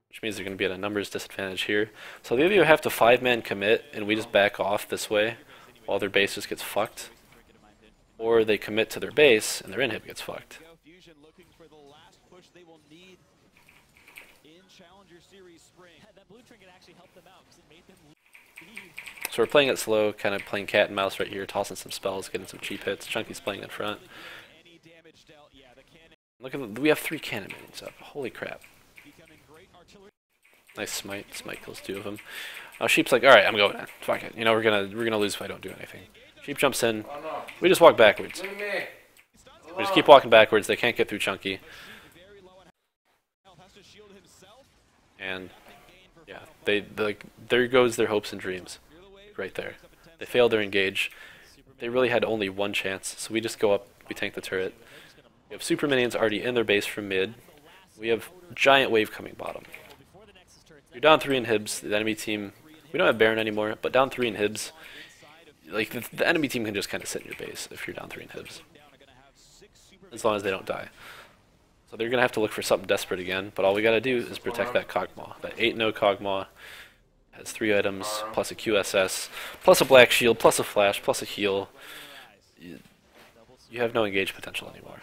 which means they're going to be at a numbers disadvantage here. So they either have to 5-man commit, and we just back off this way while their base just gets fucked, or they commit to their base, and their inhib gets fucked. So we're playing it slow, kind of playing cat and mouse right here, tossing some spells, getting some cheap hits. Chunky's playing in front. Look at we have 3 cannon minions up. Holy crap. Nice smite. Smite kills 2 of them. Sheep's like, alright, I'm going in. Fuck it. You know, we're gonna lose if I don't do anything. Sheep jumps in. We just walk backwards. We just keep walking backwards. They can't get through Chunky. And yeah, there goes their hopes and dreams. Right there. They failed their engage. They really had only 1 chance, so we just go up, we tank the turret. We have super minions already in their base from mid. We have giant wave coming bottom. You're down 3 inhibs. The enemy team, we don't have Baron anymore, but down 3 inhibs, like the enemy team can just kind of sit in your base if you're down 3 inhibs, as long as they don't die. So they're gonna have to look for something desperate again. But all we gotta do is protect that Kog'Maw. That 8-no Kog'Maw has 3 items plus a QSS, plus a black shield, plus a flash, plus a heal. You have no engage potential anymore.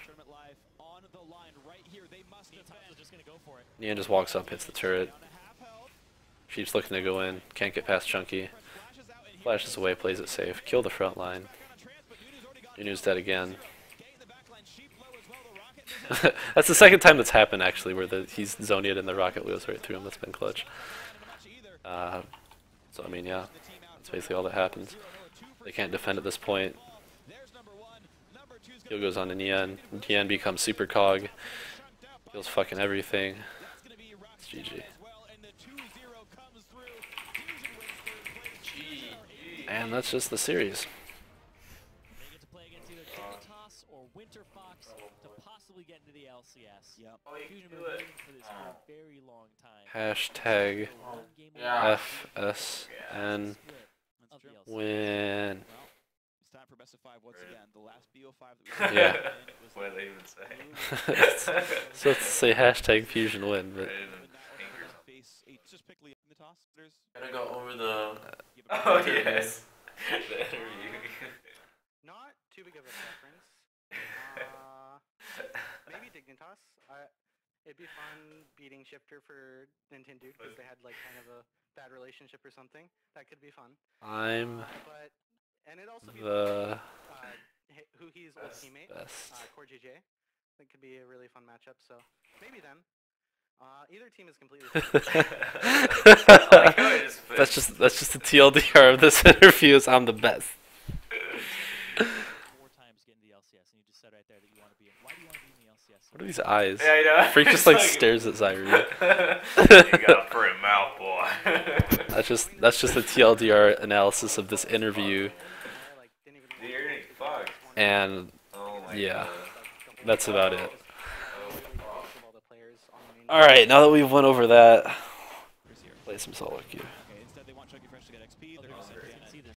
Nian just walks up, hits the turret. Sheep's looking to go in, can't get past Chunky. Flashes away, plays it safe. Kill the front line. Nunu's dead again. That's the second time that's happened, actually, where he's Zonia'd and the rocket goes right through him. That's been clutch. So, I mean, yeah. That's basically all that happens. They can't defend at this point. Heal goes on to Nian. Nian becomes Super Cog. Heals fucking everything. It's GG. And that's just the series. They get to play against either Dignitas or Winter Fox to possibly get into the LCS. Yep. Fusion been waiting for this for a very long time. Hashtag One game Yeah. FSN of the LCS. win. Well, it's time for best of 5 once again. The last BO5 that we Yeah. was What did they even say? So let's say hashtag Fusion win, but face a just pick Leon in the toss. There's Gotta go over the. give it Oh a yes. The interview. Not too big of a preference. Maybe Dignitas. It'd be fun beating Shifter for Nintendo because they had like kind of a bad relationship or something. That could be fun. I'm And it'd also be the who he's old teammate, best. Core JJ. That could be a really fun matchup. So maybe them. Either team is completely. That's just the TLDR of this interview is I'm the best. 4 times getting the LCS, and you just said right there that you want to be in. Why do you want to be in the LCS? What are these eyes? Yeah, I know. Freak just like stares at Zyrie. You got a pretty mouth, boy. That's just the TLDR analysis of this interview, Fuck. and Oh my yeah, god. that's about it. All Alright, now that we've went over that, play some solo queue. Okay, instead they want Chunky Fresh to get XP. They're going to send Janet. See, they're